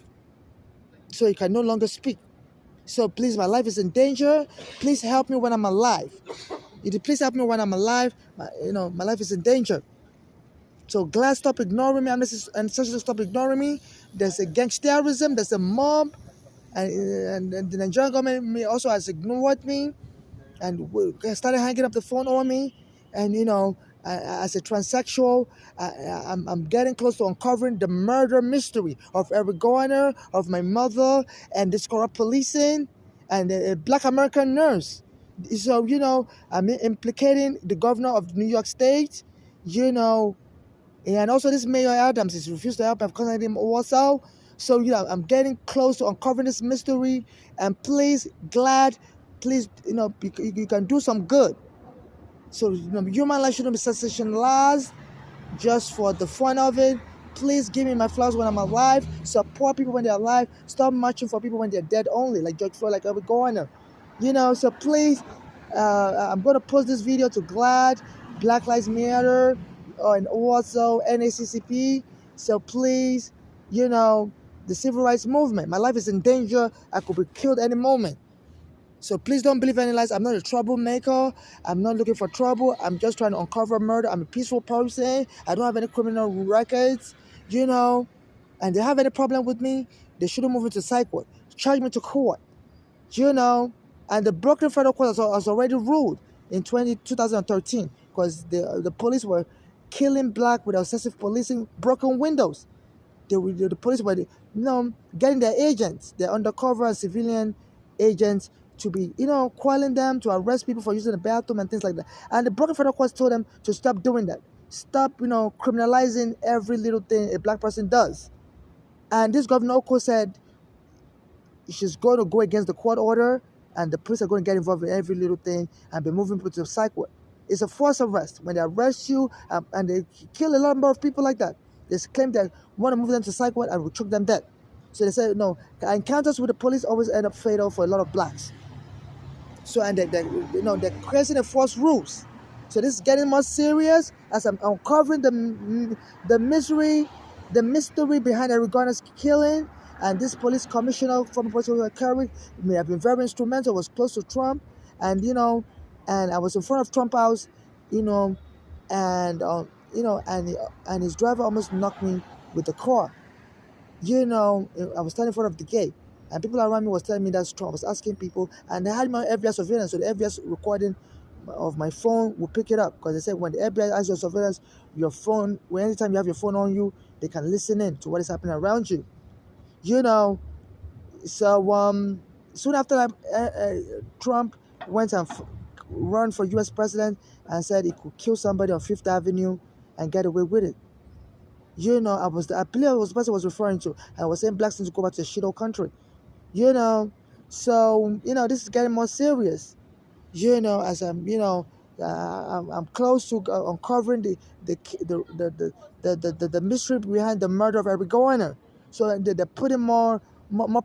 So you can no longer speak. So please, my life is in danger. Please help me when I'm alive. Please help me when I'm alive. My life is in danger. So GLAAD, stop ignoring me. And social, stop ignoring me. There's a gangsterism. There's a mob. And the Nigerian government also has ignored me and started hanging up the phone on me. And, as a transsexual, I'm getting close to uncovering the murder mystery of Eric Garner, of my mother, and this corrupt policing, and a Black American nurse. So, I'm implicating the governor of New York State, and also this Mayor Adams has refused to help. I've contacted him also. So, I'm getting close to uncovering this mystery. And please, GLAAD, please, you can do some good. So, human life shouldn't be sensationalized just for the fun of it. Please give me my flowers when I'm alive. Support people when they're alive. Stop marching for people when they're dead only, like George Floyd, like Eric Garner. So please, I'm going to post this video to GLAAD, Black Lives Matter, and also NAACP. So please, the civil rights movement. My life is in danger. I could be killed any moment. So please don't believe any lies. I'm not a troublemaker. I'm not looking for trouble. I'm just trying to uncover murder. I'm a peaceful person. I don't have any criminal records, and they have any problem with me, they shouldn't move into psych ward. Charge me to court, and the Brooklyn Federal Court has already ruled in 2013 because the police were killing black with excessive policing, broken windows. The police were, getting their agents, their undercover and civilian agents, to be, calling them to arrest people for using the bathroom and things like that. And the Brooklyn Federal Court told them to stop doing that. Stop, criminalizing every little thing a black person does. And this Governor Oko said she's going to go against the court order, and the police are going to get involved in every little thing and be moving people to the psych ward. It's a forced arrest. When they arrest you and they kill a number of people like that, they claim they want to move them to psych ward and will choke them dead. So they say, no, encounters with the police always end up fatal for a lot of blacks. So, and they're creating a false rules. So this is getting more serious as I'm uncovering the mystery behind Eric Garner's killing. And this police commissioner, former police commissioner Kerry, may have been very instrumental, was close to Trump. And, and I was in front of Trump House, and his driver almost knocked me with the car. I was standing in front of the gate, and people around me was telling me that's Trump. I was asking people, and they had my FBI surveillance, so the FBI recording of my phone will pick it up, because they said when the FBI has your surveillance, your phone, anytime you have your phone on you, they can listen in to what is happening around you. So soon after that, Trump went and run for U.S. president and said he could kill somebody on Fifth Avenue and get away with it. I believe it was the person was referring to. I was saying blacks need to go back to the shithole country. So this is getting more serious. As I'm close to uncovering the mystery behind the murder of Eric Garner. So they're putting more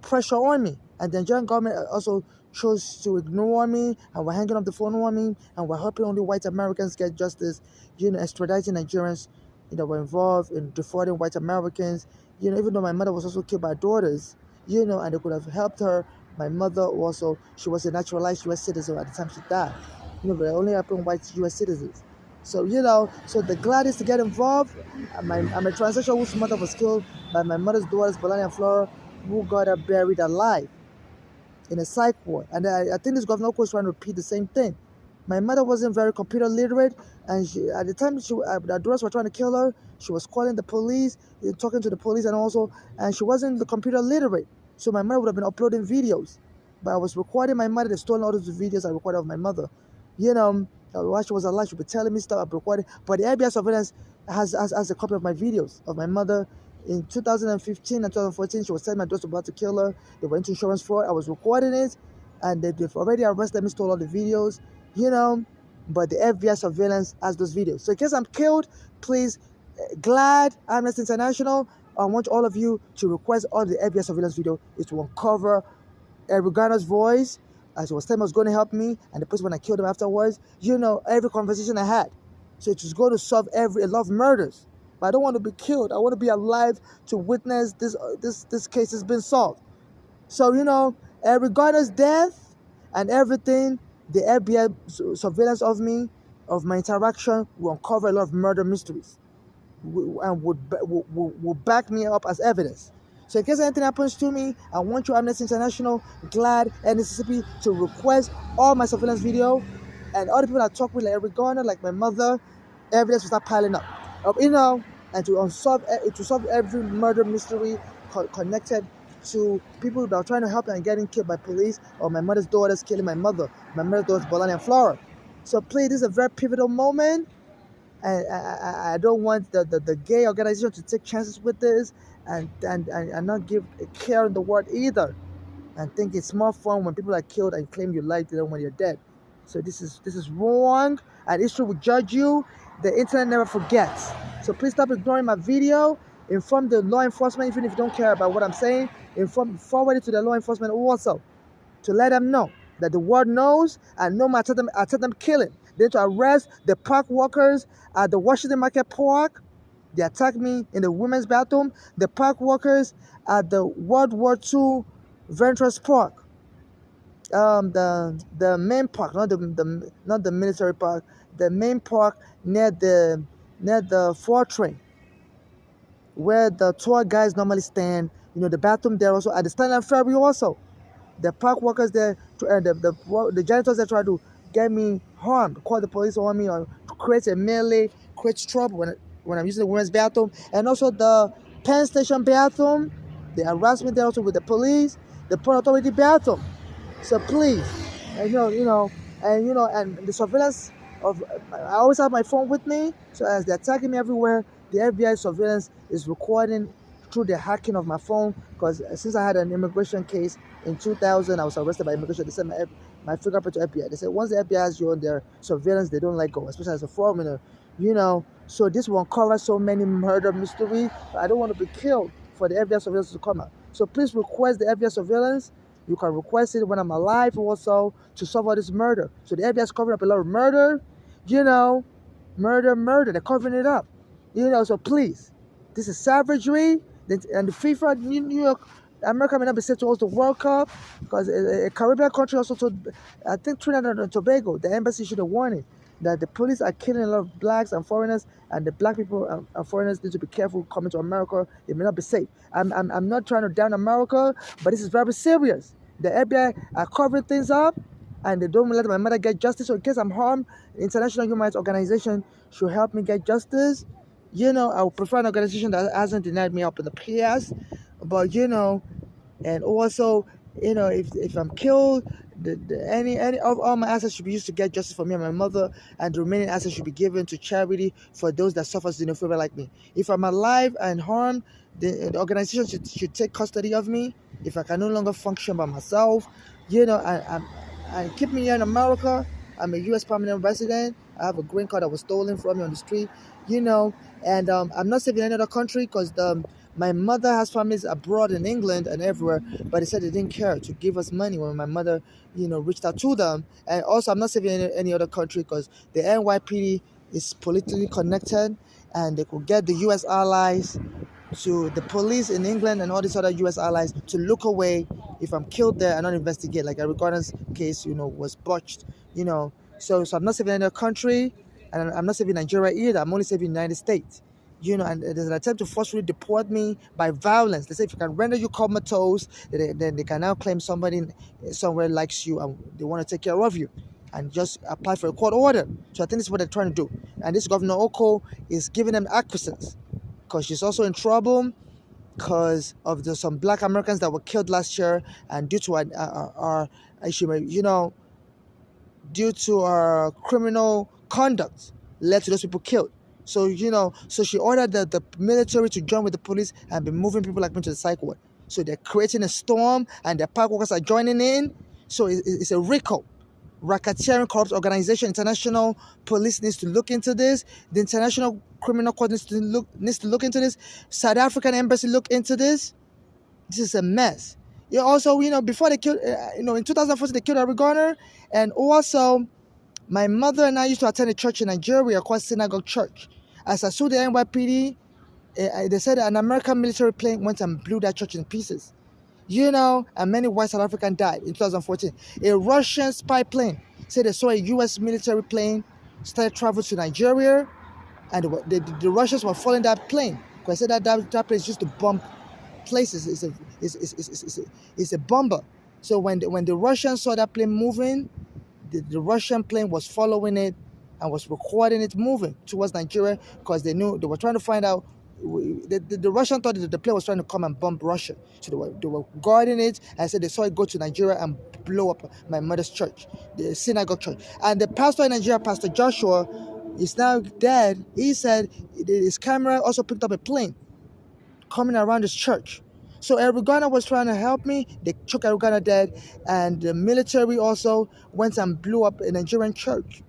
pressure on me, and the Nigerian government also chose to ignore me, and we're hanging up the phone on me, and we're helping only white Americans get justice. Extraditing Nigerians were involved in defrauding white Americans. Even though my mother was also killed by daughters, and they could have helped her. My mother also, she was a naturalized U.S. citizen at the time she died. But only helping white U.S. citizens. So, so the GLAAD is to get involved. I'm a transsexual whose mother was killed by my mother's daughters, Bolani and Flora, who got her buried alive in a psych ward. And I think this Governor Oko is trying to repeat the same thing. My mother wasn't very computer literate, and at the time the daughters were trying to kill her, she was calling the police, talking to the police, and she wasn't the computer literate. So my mother would have been uploading videos. But I was recording my mother. They stole all those videos I recorded of my mother. While she was alive, she'd be telling me stuff, I'm recording. But the FBI surveillance has a copy of my videos of my mother In 2015 and 2014, she was telling my daughter about to kill her. They went into insurance fraud. I was recording it, and they've already arrested me, stole all the videos, you know. But the FBI surveillance has those videos. So in case I'm killed, please, GLAAD, Amnesty International, I want all of you to request all the FBI surveillance video is to uncover Eric Garner's voice, as he was telling me was going to help me, and the person when I killed him afterwards, you know, every conversation I had. So it was going to solve a lot of murders. But I don't want to be killed. I want to be alive to witness this case has been solved. So, you know, Eric Garner's death and everything, the FBI surveillance of me, of my interaction, will uncover a lot of murder mysteries and would back me up as evidence. So in case anything happens to me, I want you, Amnesty International, GLAAD, and Mississippi, to request all my surveillance video, and all the people I talk with, like Eric Garner, like my mother, evidence will start piling up. You know, and to solve every murder mystery connected to people that are trying to help and getting killed by police, or my mother's daughters killing my mother, my mother's daughters, Bolani and Flora. So please, this is a very pivotal moment. And I don't want the gay organization to take chances with this and not give a care in the world either, and think it's more fun when people are killed and claim you liked them when you're dead. So this is wrong, and history will judge you. The internet never forgets. So please stop ignoring my video. Inform the law enforcement, even if you don't care about what I'm saying. Forward it to the law enforcement also, to let them know that the world knows, and no matter I tell them killing. They to arrest the park workers at the Washington Market Park. They attacked me in the women's bathroom. The park workers at the World War II Veterans Park. The main park, not the military park. The main park near the Fort Train, where the tour guys normally stand. You know, the bathroom there also at the Stand Ferry also. The park workers there, the janitors that try to get me harmed, call the police on me, or create a melee, create trouble when I'm using the women's bathroom. And also the Penn Station bathroom, they harass me there also with the police, the Port Authority bathroom. So please, and and the surveillance of, I always have my phone with me, so as they're attacking me everywhere, the FBI surveillance is recording through the hacking of my phone, because since I had an immigration case in 2000, I was arrested by immigration. They sent my fingerprint to FBI. They said once the FBI has you on their surveillance, they don't let go, especially as a foreigner, you know. So this will uncover so many murder mysteries. I don't want to be killed for the FBI surveillance to come out. So please request the FBI surveillance. You can request it when I'm alive also, to solve all this murder. So the FBI is covering up a lot of murder, you know, murder. They're covering it up, you know. So please, this is savagery. And the FIFA, New York, America may not be safe to host the World Cup, because a Caribbean country also told, I think Trinidad and Tobago, the embassy should have warned it, that the police are killing a lot of blacks and foreigners, and the black people and foreigners need to be careful coming to America. They may not be safe. I'm not trying to down America, but this is very serious. The FBI are covering things up, and they don't let my mother get justice. So in case I'm harmed, the International Human Rights Organization should help me get justice. You know, I would prefer an organization that hasn't denied me up in the past, but you know, and also, you know, if I'm killed, any of all my assets should be used to get justice for me and my mother, and the remaining assets should be given to charity for those that suffer xenophobia like me. If I'm alive and harmed, the organization should take custody of me. If I can no longer function by myself, you know, and keep me here in America. I'm a U.S. permanent resident. I have a green card that was stolen from me on the street, you know, and I'm not safe in any other country, because my mother has families abroad in England and everywhere, but they said they didn't care to give us money when my mother, you know, reached out to them. And also, I'm not safe in any other country, because the NYPD is politically connected, and they could get the U.S. allies, to the police in England and all these other U.S. allies, to look away if I'm killed there and not investigate. Like Eric Garner's case, you know, was botched, you know. So I'm not safe in any other country, and I'm not safe in Nigeria either. I'm only safe in the United States. You know, and there's an attempt to forcefully deport me by violence. They say if you can render you comatose, then they can now claim somebody somewhere likes you and they want to take care of you, and just apply for a court order. So I think this is what they're trying to do. And this Governor Oko is giving them acquiescence, because she's also in trouble because of some black Americans that were killed last year, and due to our you know, due to our criminal conduct, led to those people killed. So, so she ordered the military to join with the police and be moving people like me to the psych ward. So they're creating a storm and the park workers are joining in. So it's a RICO, racketeering corrupt organization. International police needs to look into this. The International Criminal Court needs to look into this. South African embassy look into this. This is a mess. Yeah, also, before they killed, in 2014 they killed Eric Garner, and also my mother and I used to attend a church in Nigeria called Synagogue Church. As I saw the NYPD, they said an American military plane went and blew that church in pieces. And many white South Africans died in 2014. A Russian spy plane said they saw a U.S. military plane started traveling to Nigeria, and the Russians were following that plane because they said that plane is used to bomb places. It's a bomber. So when the Russians saw that plane moving, the Russian plane was following it and was recording it moving towards Nigeria because they were trying to find out. The Russian thought that the plane was trying to come and bomb Russia. So they were guarding it and said they saw it go to Nigeria and blow up my mother's church, the synagogue church. And the pastor in Nigeria, Pastor Joshua, is now dead. He said his camera also picked up a plane coming around his church. So Eric Garner was trying to help me. They took Eric Garner dead, and the military also went and blew up a Nigerian church,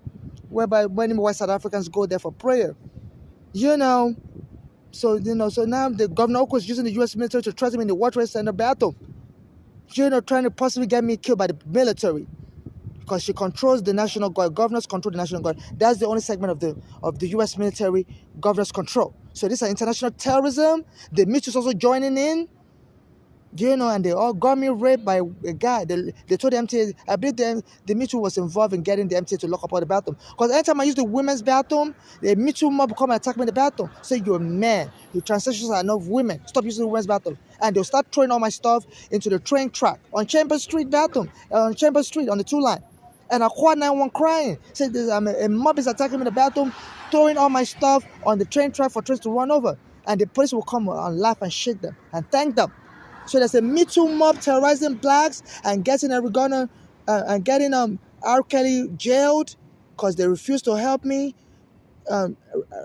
whereby many white South Africans go there for prayer. So now the Governor Oko is using the U.S. military to threaten me in the World Trade Center battle. Trying to possibly get me killed by the military because she controls the National Guard. Governors control the National Guard. That's the only segment of the U.S. military governors control. So this is international terrorism. The MeToo is also joining in. And they all got me raped by a guy. They told the MTA, I believe the MeToo was involved in getting the MTA to lock up all the bathroom. Because anytime I use the women's bathroom, the MeToo mob come and attack me in the bathroom. Say, you're a man. Your transitions are not women. Stop using the women's bathroom. And they'll start throwing all my stuff into the train track on Chambers Street bathroom, on Chambers Street on the 2 line. And I called 911 crying. Said, a mob is attacking me in the bathroom, throwing all my stuff on the train track for trains to run over. And the police will come and laugh and shake them and thank them. So there's a MeToo mob terrorizing blacks and getting Eric Garner and getting R. Kelly jailed because they refused to help me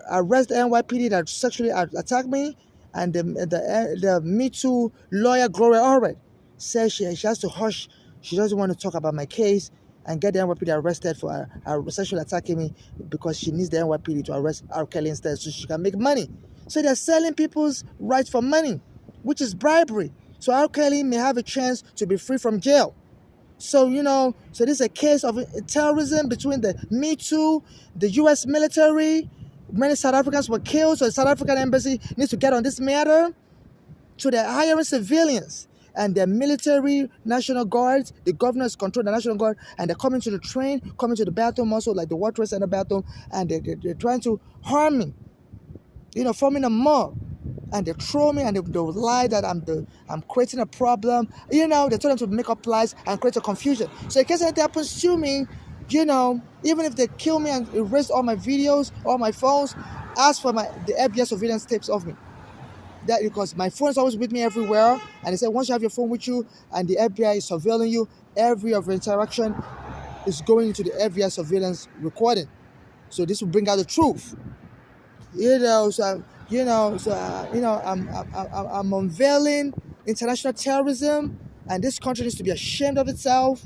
arrest the NYPD that sexually attacked me. And the MeToo lawyer Gloria Allred says she has to hush. She doesn't want to talk about my case and get the NYPD arrested for sexually attacking me because she needs the NYPD to arrest R. Kelly instead so she can make money. So they're selling people's rights for money, which is bribery. So R. Kelly may have a chance to be free from jail. So, so this is a case of terrorism between the MeToo, the U.S. military. Many South Africans were killed, so the South African embassy needs to get on this matter. So they're hiring civilians and their military, National Guards. The governors control the National Guard, and they're coming to the train, coming to the bathroom also, like the World Trade Center bathroom, and they're trying to harm me, forming a mob. And they throw me and they lie that I'm creating a problem. They told them to make up lies and create a confusion. So in case anything happens to me, even if they kill me and erase all my videos, all my phones, ask for the FBI surveillance tapes of me. That because my phone is always with me everywhere. And they said once you have your phone with you and the FBI is surveilling you, every of your interaction is going into the FBI surveillance recording. So this will bring out the truth. I'm unveiling international terrorism, and this country needs to be ashamed of itself.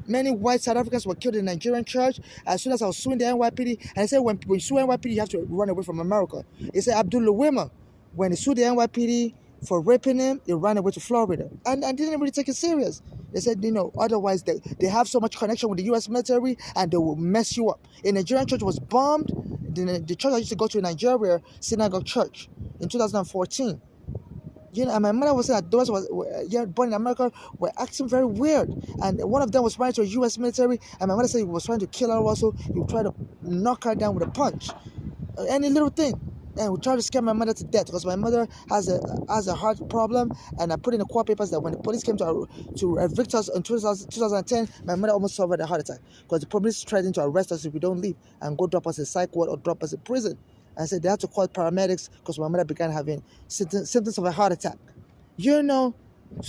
Many white South Africans were killed in the Nigerian church. As soon as I was suing the NYPD, and I said when you sue NYPD, you have to run away from America. He said Abdul Lawima, when he sued the NYPD for raping him, he ran away to Florida, and didn't really take it serious. They said, otherwise they have so much connection with the U.S. military and they will mess you up. A Nigerian church was bombed. The church I used to go to in Nigeria, Synagogue Church, in 2014. And my mother was saying that those born in America were acting very weird. And one of them was married to a U.S. military, and my mother said he was trying to kill her also. He would try to knock her down with a punch. Any little thing. And we tried to scare my mother to death because my mother has a heart problem, and I put in the court papers that when the police came to evict us in 2010, my mother almost suffered a heart attack because the police threatened to arrest us if we don't leave and go drop us in psych ward or drop us in prison. And said they had to call paramedics because my mother began having symptoms of a heart attack. So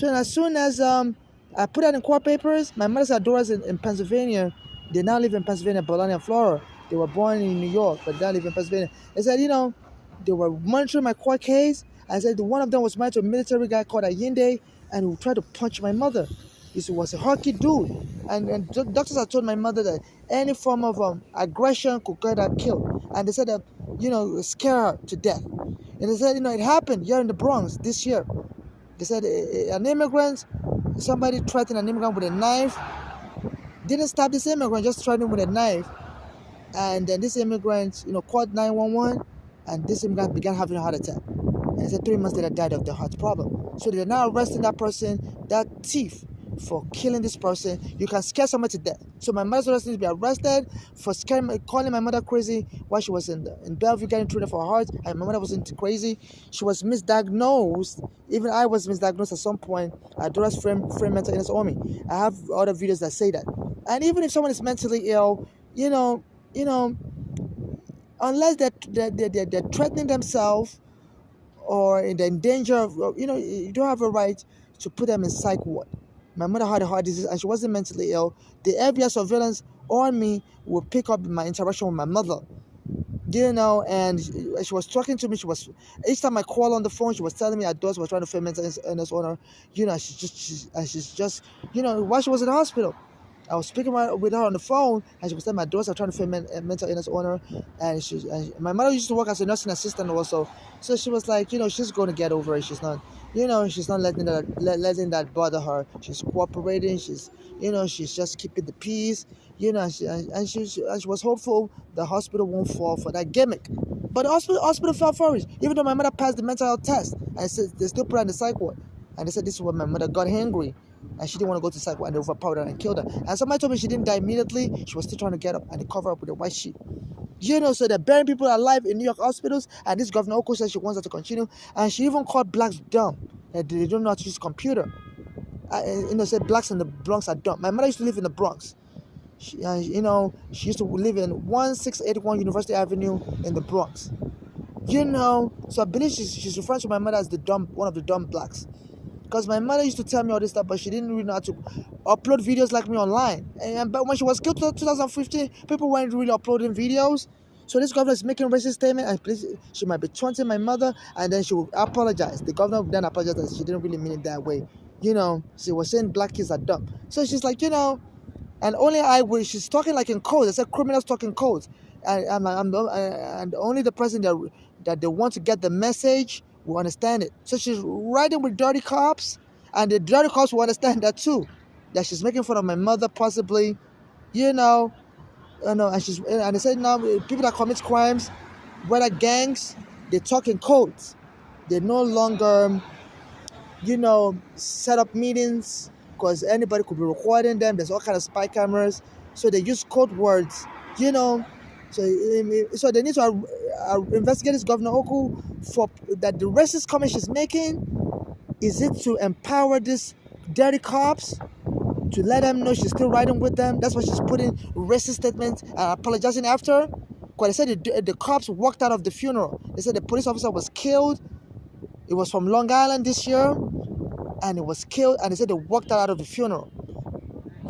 as soon as I put that in court papers, my mother's adorers in Pennsylvania, they now live in Pennsylvania, Bologna, and Florida. They were born in New York, but they live in Pennsylvania. They said, they were monitoring my court case. I said one of them was married to a military guy called Allende, and he tried to punch my mother. He was a hockey dude. And doctors had told my mother that any form of aggression could get her killed. And they said that, scare her to death. And they said, it happened here in the Bronx this year. They said an immigrant, somebody threatened an immigrant with a knife. Didn't stab this immigrant, just threatened him with a knife. And then this immigrant, called 911, and this immigrant began having a heart attack. And they said 3 months later died of the heart problem. So they're now arresting that person, that thief, for killing this person. You can scare someone to death. So my mother's also needs to be arrested for calling my mother crazy while she was in Bellevue getting treated for her heart. And my mother wasn't crazy. She was misdiagnosed. Even I was misdiagnosed at some point. I daughter's frame mental illness on me. I have other videos that say that. And even if someone is mentally ill, unless they're threatening themselves or they're in danger of, you don't have a right to put them in psych ward. My mother had a heart disease and she wasn't mentally ill. The FBI surveillance on me will pick up my interaction with my mother. And she was talking to me. Each time I call on the phone, she was telling me her daughter was trying to feel mental illness on her. She's just, while she was in the hospital. I was speaking with her on the phone, and she was telling my daughter trying to feel mental illness on her. And my mother used to work as a nursing assistant also, so she was like, she's going to get over it. She's not, she's not letting that bother her. She's cooperating. She's just keeping the peace. And she was hopeful the hospital won't fall for that gimmick. But the hospital fell for it, even though my mother passed the mental health test, and they still put her in the psych ward. And they said this is when my mother got angry. And she didn't want to go to psych ward, and they overpowered her and killed her. And somebody told me she didn't die immediately. She was still trying to get up, and they covered up with a white sheet. So they're burying people alive in New York hospitals, and this Governor Oko says she wants her to continue. And she even called blacks dumb. That they don't know how to use a computer. Said blacks in the Bronx are dumb. My mother used to live in the Bronx. She used to live in 1681 University Avenue in the Bronx. So I believe she's referring to my mother as one of the dumb blacks. Because my mother used to tell me all this stuff, but she didn't really know how to upload videos like me online. But when she was killed in 2015, people weren't really uploading videos. So this governor is making a racist statement, and she might be taunting my mother, and then she will apologize. The governor then apologized that she didn't really mean it that way. She was saying black kids are dumb. So she's like, and only she's talking like in codes. I said criminals talking codes. And only the person that they want to get the message will understand it. So she's riding with dirty cops, and the dirty cops will understand that too. That she's making fun of my mother, possibly, and they say now people that commit crimes, whether gangs, they talk in codes. They no longer, set up meetings because anybody could be recording them. There's all kind of spy cameras, so they use code words, So they need to investigate this Governor Oku for that the racist comment she's making. Is it to empower these dirty cops, to let them know she's still riding with them? That's why she's putting racist statements and apologizing after. Because they said the cops walked out of the funeral. They said the police officer was killed. It was from Long Island this year, and it was killed. And they said they walked out of the funeral.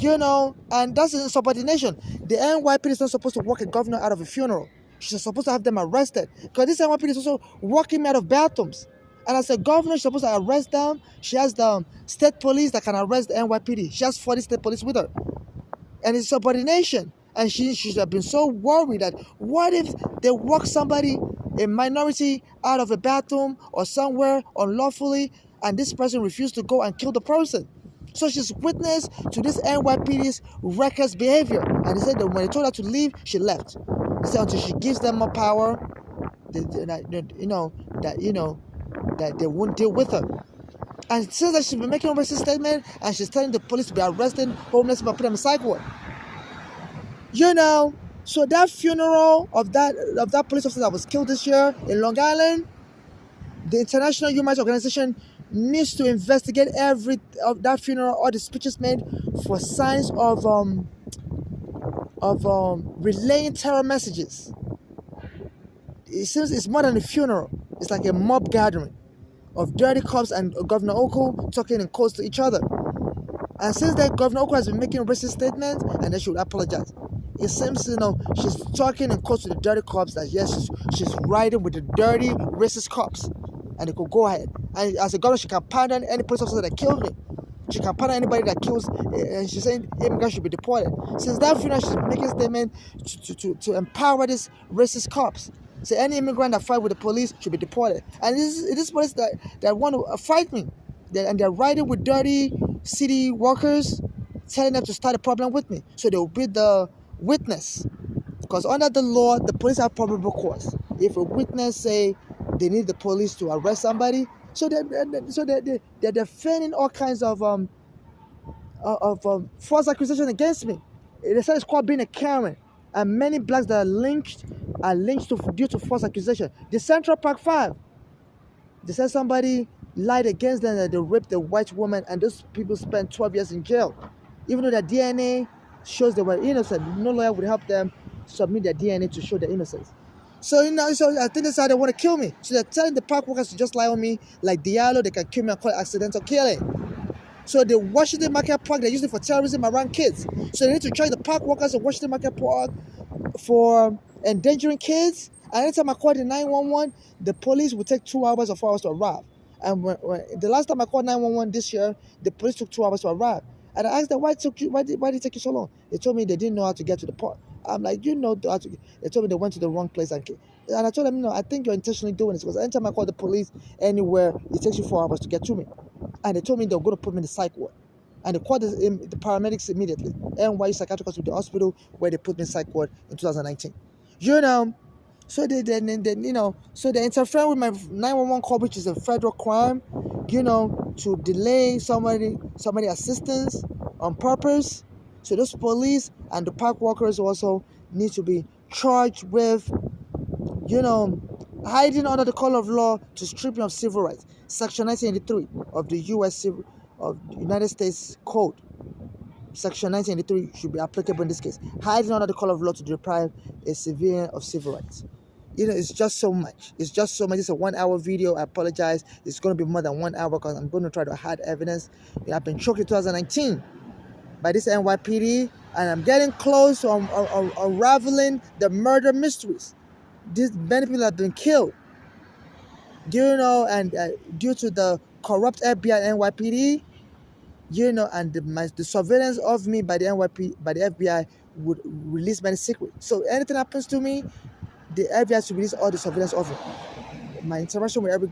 And that's insubordination. The NYPD is not supposed to walk a governor out of a funeral. She's supposed to have them arrested. Because this NYPD is also walking out of bathrooms. And as a governor, she's supposed to arrest them. She has the state police that can arrest the NYPD. She has 40 state police with her. And it's subordination. And she should have been so worried that what if they walk somebody, a minority, out of a bathroom or somewhere unlawfully, and this person refused to go and kill the person? So she's witness to this NYPD's reckless behavior. And they said that when they told her to leave, she left. They said until she gives them more power, that they won't deal with her. And since that she's been making a racist statement, and she's telling the police to be arresting homeless people and put them in psych ward. So that funeral of that police officer that was killed this year in Long Island, the International Human Rights Organization needs to investigate every of that funeral, all the speeches made for signs of relaying terror messages. It seems it's more than a funeral. It's like a mob gathering of dirty cops and Governor Oko talking in codes to each other. And since that, Governor Oko has been making racist statements, and they should apologize. it seems, she's talking in close to the dirty cops that yes, she's riding with the dirty racist cops, and they could go ahead. And as a governor, she can pardon any police officer that killed me. She can pardon anybody that kills, and she's saying immigrants should be deported. Since that funeral, she's making a statement to empower these racist cops. So any immigrant that fight with the police should be deported. And it is police that want to fight me, and they're riding with dirty city workers, telling them to start a problem with me, so they will be the witness. Because under the law, the police have probable cause. If a witness say they need the police to arrest somebody, so they're defending all kinds of false accusation against me. They say it's called being a Karen, and many blacks that are lynched due to false accusation. The Central Park 5, they said somebody lied against them that they raped a white woman, and those people spent 12 years in jail, even though their DNA shows they were innocent. No lawyer would help them submit their DNA to show their innocence. So so I think that's how they want to kill me. So they're telling the park workers to just lie on me like Diallo. They can kill me and call it accidental killing. So the Washington Market Park, they're using it for terrorism around kids. So they need to charge the park workers of Washington Market Park for endangering kids. And anytime I call the 911, the police will take 2 hours or 4 hours to arrive. And when the last time I called 911 this year, the police took 2 hours to arrive. And I asked them, why did it take you so long? They told me they didn't know how to get to the park. I'm like, how to get. They told me they went to the wrong place. And I told them, I think you're intentionally doing this, because anytime I call the police anywhere, it takes you 4 hours to get to me. And they told me they were going to put me in the psych ward. And they called the paramedics immediately. NYU Psychiatric Hospital, the hospital where they put me in psych ward in 2019. So so they interfere with my 911 call, which is a federal crime, to delay somebody assistance on purpose. So those police and the park workers also need to be charged with, hiding under the color of law to strip me of civil rights. Section 1983 of the United States Code. Section 1983 should be applicable in this case. Hiding under the color of law to deprive a civilian of civil rights. It's just so much. It's just so much. It's a 1 hour video. I apologize. It's going to be more than 1 hour because I'm going to try to hide evidence. I've been choked in 2019 by this NYPD, and I'm getting close to unraveling the murder mysteries. Many people have been killed, and due to the corrupt FBI and NYPD, and the surveillance of me by the FBI would release many secrets. So anything happens to me, the FBI should release all the surveillance of it. My interaction with every